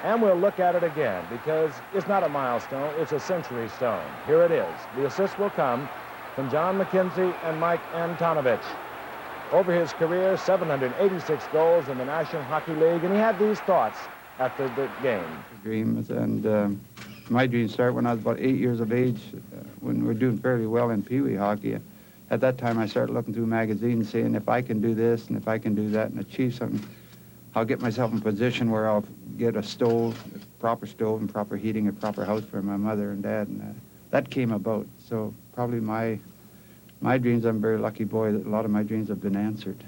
And we'll look at it again because it's not a milestone, it's a century stone. Here it is. The assist will come from John McKenzie and Mike Antonovich. Over his career, 786 goals in the National Hockey League, and he had these thoughts after the game. Dreams, and my dreams started when I was about 8 years of age, when we were doing fairly well in Pee Wee hockey. At that time, I started looking through magazines saying, if I can do this and if I can do that and achieve something, I'll get myself in a position where I'll get a stove, a proper stove and proper heating, a proper house for my mother and dad, and that came about. So probably my dreams, I'm a very lucky boy that a lot of my dreams have been answered.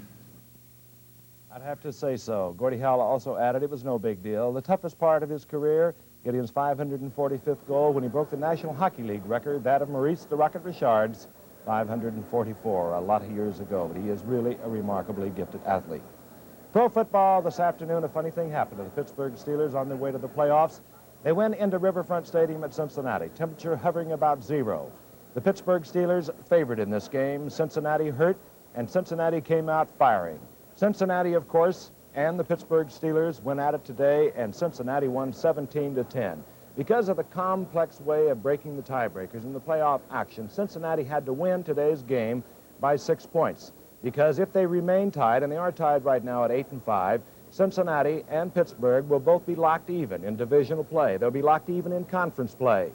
I'd have to say so. Gordy Howe also added it was no big deal. The toughest part of his career, getting his 545th goal when he broke the National Hockey League record, that of Maurice the Rocket Richard's 544 a lot of years ago. But he is really a remarkably gifted athlete. Pro football this afternoon, a funny thing happened to the Pittsburgh Steelers on their way to the playoffs. They went into Riverfront Stadium at Cincinnati, temperature hovering about 0. The Pittsburgh Steelers favored in this game. Cincinnati hurt, and Cincinnati came out firing. Cincinnati, of course, and the Pittsburgh Steelers went at it today, and Cincinnati won 17-10. Because of the complex way of breaking the tiebreakers in the playoff action, Cincinnati had to win today's game by 6 points. Because if they remain tied, and they are tied right now at 8-5, Cincinnati and Pittsburgh will both be locked even in divisional play. They'll be locked even in conference play.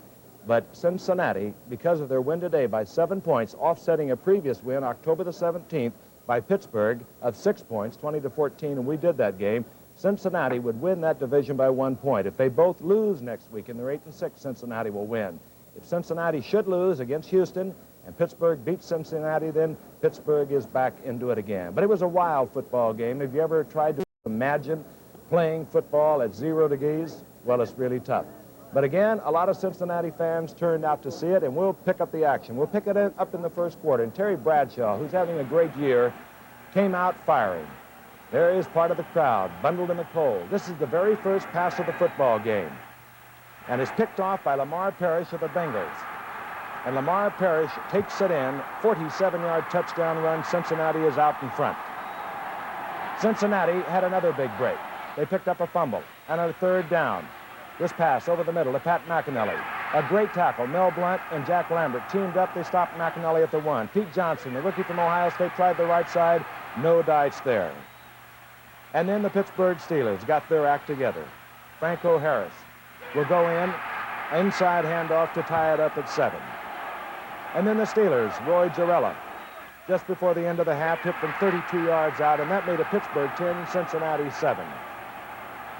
But Cincinnati, because of their win today by 7 points, offsetting a previous win October the 17th by Pittsburgh of 6 points, 20-14, and we did that game, Cincinnati would win that division by 1 point. If they both lose next week and they're 8-6, Cincinnati will win. If Cincinnati should lose against Houston and Pittsburgh beats Cincinnati, then Pittsburgh is back into it again. But it was a wild football game. Have you ever tried to imagine playing football at 0 degrees? Well, it's really tough. But again, a lot of Cincinnati fans turned out to see it, and we'll pick up the action. We'll pick it up in the first quarter. And Terry Bradshaw, who's having a great year, came out firing. There is part of the crowd, bundled in the cold. This is the very first pass of the football game. And is picked off by Lamar Parrish of the Bengals. And Lamar Parrish takes it in, 47-yard touchdown run. Cincinnati is out in front. Cincinnati had another big break. They picked up a fumble and a third down. This pass over the middle to Pat McAnally. A great tackle. Mel Blount and Jack Lambert teamed up. They stopped McAnally at the 1. Pete Johnson, the rookie from Ohio State, tried the right side. No dice there. And then the Pittsburgh Steelers got their act together. Franco Harris will go in, inside handoff to tie it up at 7. And then the Steelers, Roy Jarella, just before the end of the half, hit them 32 yards out, and that made it Pittsburgh 10, Cincinnati 7.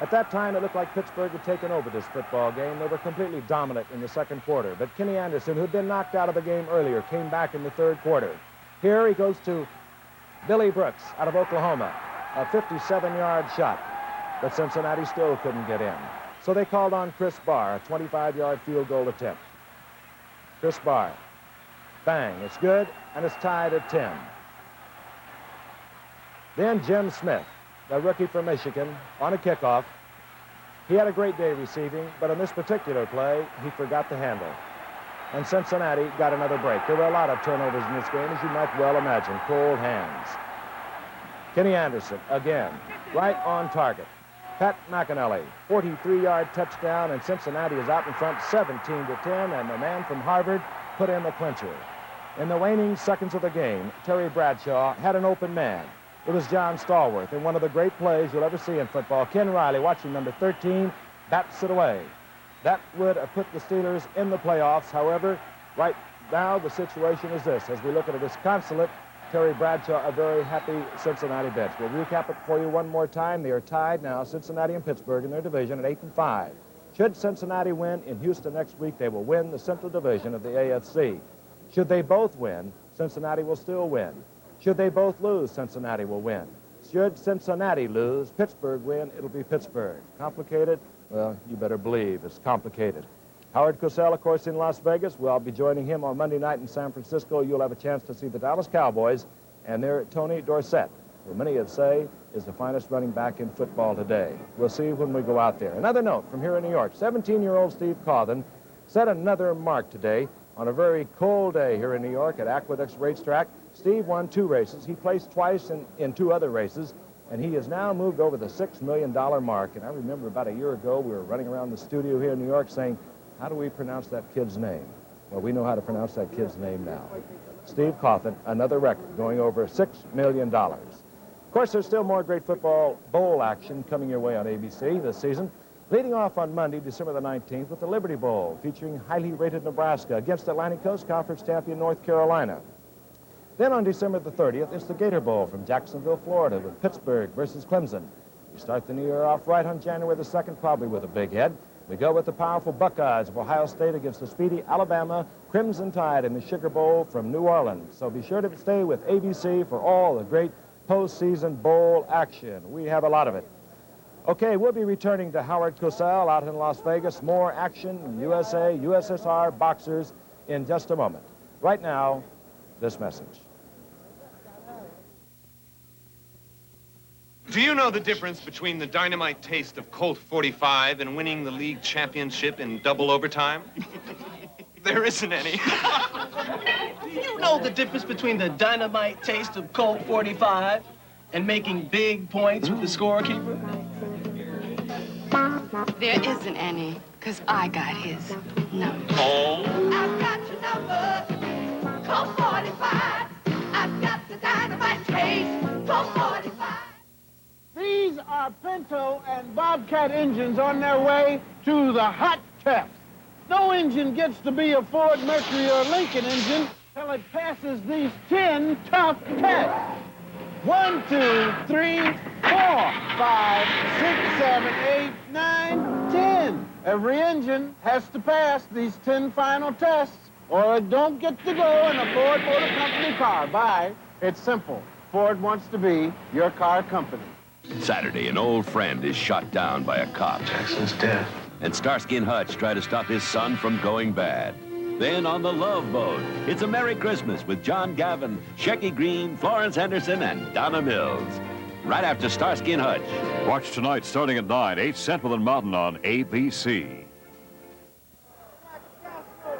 At that time, it looked like Pittsburgh had taken over this football game. They were completely dominant in the second quarter. But Kenny Anderson, who had been knocked out of the game earlier, came back in the third quarter. Here he goes to Billy Brooks out of Oklahoma, a 57-yard shot. But Cincinnati still couldn't get in. So they called on Chris Barr, a 25-yard field goal attempt. Chris Barr. Bang, it's good, and it's tied at 10. Then Jim Smith, the rookie from Michigan, on a kickoff. He had a great day receiving, but on this particular play, he forgot the handle. And Cincinnati got another break. There were a lot of turnovers in this game, as you might well imagine, cold hands. Kenny Anderson again, right on target. Pat McAnally, 43-yard touchdown, and Cincinnati is out in front 17-10, and the man from Harvard put in the clincher. In the waning seconds of the game, Terry Bradshaw had an open man. It was John Stallworth in one of the great plays you'll ever see in football. Ken Riley, watching number 13, bats it away. That would have put the Steelers in the playoffs. However, right now the situation is this. As we look at a disconsolate Terry Bradshaw, a very happy Cincinnati bench. We'll recap it for you one more time. They are tied now, Cincinnati and Pittsburgh, in their division at 8-5. Should Cincinnati win in Houston next week, they will win the Central Division of the AFC. Should they both win, Cincinnati will still win. Should they both lose, Cincinnati will win. Should Cincinnati lose, Pittsburgh win, it'll be Pittsburgh. Complicated? Well, you better believe it's complicated. Howard Cosell, of course, in Las Vegas. Well, I'll be joining him on Monday night in San Francisco. You'll have a chance to see the Dallas Cowboys and their Tony Dorsett, who many have say is the finest running back in football today. We'll see when we go out there. Another note from here in New York. 17-year-old Steve Cawthon set another mark today on a very cold day here in New York at Aqueducts Racetrack. Steve won 2 races. He placed twice in 2 other races, and he has now moved over the $6 million mark. And I remember about a year ago, we were running around the studio here in New York saying, how do we pronounce that kid's name? Well, we know how to pronounce that kid's name now. Steve Cawthon, another record, going over $6 million. Of course, there's still more great football bowl action coming your way on ABC this season. Leading off on Monday, December the 19th, with the Liberty Bowl, featuring highly rated Nebraska against Atlantic Coast Conference champion North Carolina. Then on December the 30th, it's the Gator Bowl from Jacksonville, Florida, with Pittsburgh versus Clemson. We start the new year off right on January the 2nd, probably with a big head. We go with the powerful Buckeyes of Ohio State against the speedy Alabama Crimson Tide in the Sugar Bowl from New Orleans. So be sure to stay with ABC for all the great postseason bowl action. We have a lot of it. Okay, we'll be returning to Howard Cosell out in Las Vegas. More action, USA, USSR, boxers in just a moment. Right now, this message. Do you know the difference between the dynamite taste of Colt 45 and winning the league championship in double overtime? There isn't any. Do you know the difference between the dynamite taste of Colt 45 and making big points with the scorekeeper? There isn't any, because I got his number. Oh? I've got your number, Colt 45. I've got the dynamite taste, Colt 45. These are Pinto and Bobcat engines on their way to the hot test. No engine gets to be a Ford, Mercury, or Lincoln engine till it passes these 10 tough tests. 1, 2, 3, 4, 5, 6, 7, 8, 9, 10. Every engine has to pass these 10 final tests, or it don't get to go in a Ford Motor Company car. Bye. It's simple. Ford wants to be your car company. Saturday, an old friend is shot down by a cop. Jackson's dead. And Starsky and Hutch try to stop his son from going bad. Then on the Love Boat, it's a Merry Christmas with John Gavin, Shecky Green, Florence Henderson, and Donna Mills. Right after Starsky and Hutch. Watch tonight starting at 9, 8 Central and Mountain on ABC.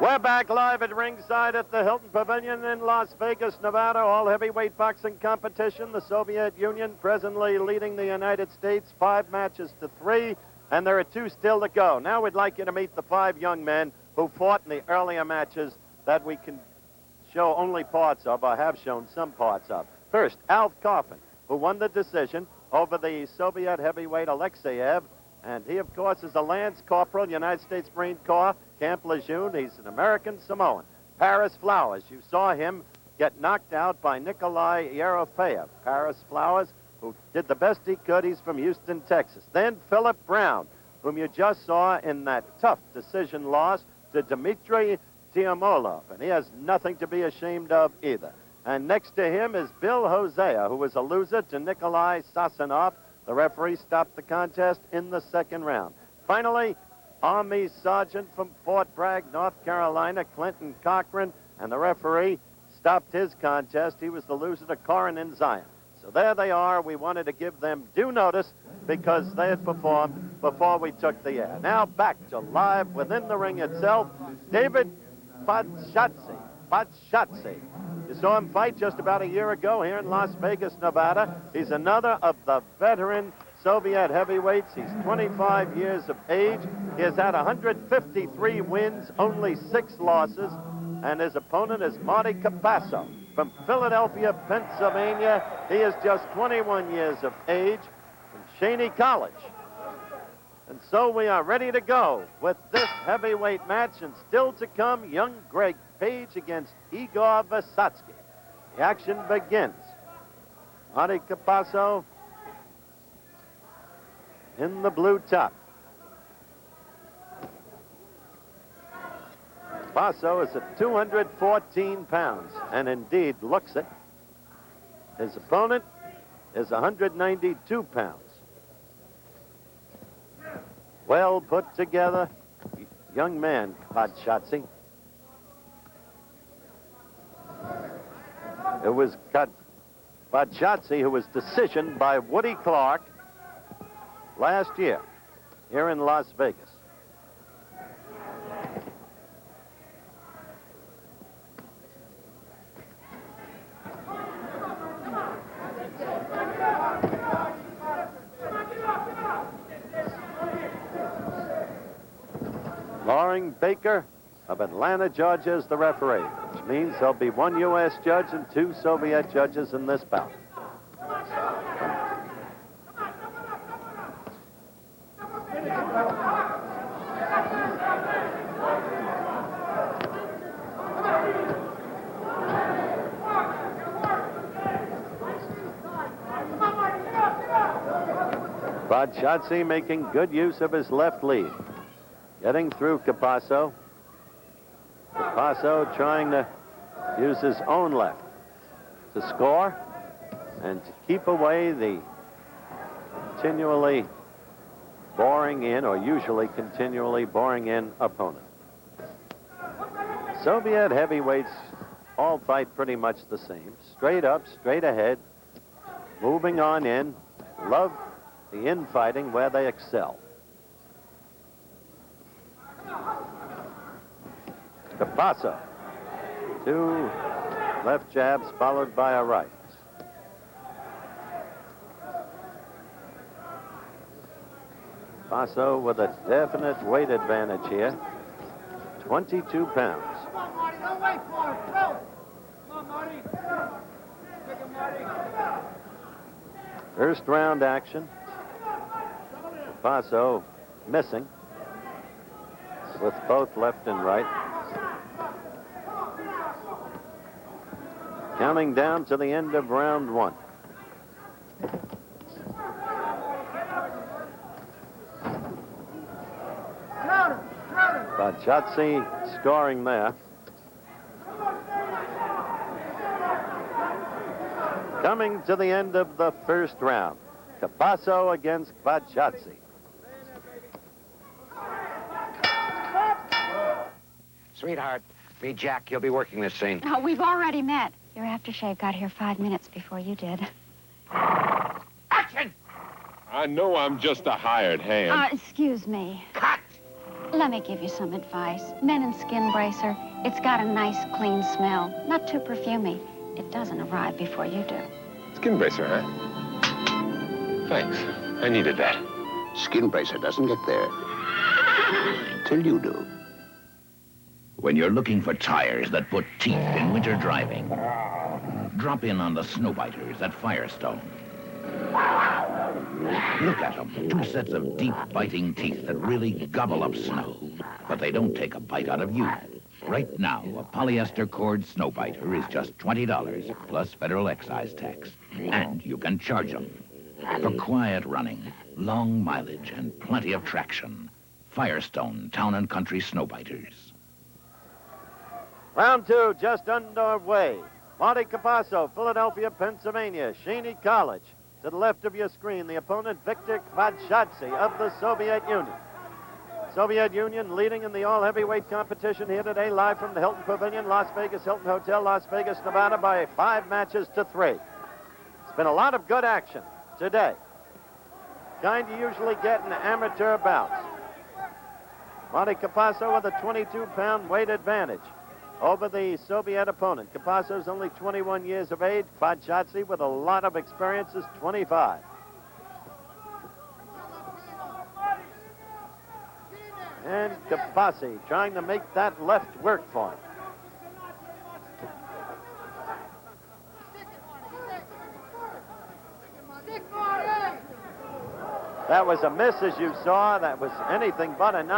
We're back live at ringside at the Hilton Pavilion in Las Vegas, Nevada. All heavyweight boxing competition. The Soviet Union presently leading the United States 5 matches to 3, and there are 2 still to go. Now we'd like you to meet the 5 young men who fought in the earlier matches that we can show only parts of, or have shown some parts of. First, Alf Coffin, who won the decision over the Soviet heavyweight Alexeyev, and he, of course, is a Lance Corporal, United States Marine Corps, Camp Lejeune. He's an American Samoan. Paris Flowers, you saw him get knocked out by Nikolai Yerofeyev. Paris Flowers, who did the best he could. He's from Houston, Texas. Then Philip Brown, whom you just saw in that tough decision loss to Dmitry Giamola, and he has nothing to be ashamed of either. And next to him is Bill Hosea, who was a loser to Nikolai Sasanov. The referee stopped the contest in the 2nd round. Finally, Army Sergeant from Fort Bragg, North Carolina, Clinton Cochran, and the referee stopped his contest. He was the loser to Corin Zion. So there they are. We wanted to give them due notice because they had performed before we took the air. Now back to live within the ring itself, David Patshatsi. You saw him fight just about a year ago here in Las Vegas, Nevada. He's another of the veteran Soviet heavyweights. He's 25 years of age. He has had 153 wins, only 6 losses. And his opponent is Marty Capasso from Philadelphia, Pennsylvania. He is just 21 years of age from Cheney College. And so we are ready to go with this heavyweight match, and still to come, young Greg Page against Igor Vysotsky. The action begins. Marty Capasso in the blue top. Capasso is at 214 pounds, and indeed looks it. His opponent is 192 pounds. Well put together, young man, Vysotsky. It was Vysotsky who was decisioned by Woody Clark last year here in Las Vegas. Loring Baker of Atlanta, Georgia is the referee, which means there'll be 1 U.S. judge and 2 Soviet judges in this bout. Vysotsky making good use of his left lead. Getting through Capasso. Capasso trying to use his own left to score and to keep away the continually boring in, or usually continually boring in, opponent. Soviet heavyweights all fight pretty much the same. Straight up, straight ahead, moving on in, love the infighting where they excel. Capasso, 2 left jabs followed by a right. Capasso with a definite weight advantage here, 22 pounds. Come on, Marty, don't wait for him. Go. Come on, Marty. Take him, Marty. First round action. Capasso missing with both left and right. Counting down to the end of round 1. Vysotsky scoring there. Coming to the end of the first round. Capasso against Vysotsky. Sweetheart, meet Jack. He'll be working this scene. Oh, we've already met. Your aftershave got here 5 minutes before you did. Action! I know I'm just a hired hand. Excuse me. Cut! Let me give you some advice. Men Skin Bracer, it's got a nice, clean smell. Not too perfumey. It doesn't arrive before you do. Skin bracer, huh? Thanks. I needed that. Skin bracer doesn't get there till you do. When you're looking for tires that put teeth in winter driving, drop in on the Snowbiters at Firestone. Look at them, 2 sets of deep, biting teeth that really gobble up snow. But they don't take a bite out of you. Right now, a polyester cord Snowbiter is just $20 plus federal excise tax. And you can charge them. For quiet running, long mileage, and plenty of traction, Firestone Town and Country Snowbiters. Round 2 just underway. Marty Capasso, Philadelphia, Pennsylvania, Cheney College. To the left of your screen, the opponent, Viktor Vysotsky of the Soviet Union. Soviet Union leading in the all-heavyweight competition here today, live from the Hilton Pavilion, Las Vegas Hilton Hotel, Las Vegas, Nevada, by 5 matches to 3. It's been a lot of good action today. Kind you usually get in amateur bouts. Marty Capasso with a 22-pound weight advantage over the Soviet opponent. Capasso's only 21 years of age. Podchatsi, with a lot of experience, is 25. And Capassi trying to make that left work for him. That was a miss, as you saw. That was anything but a knock.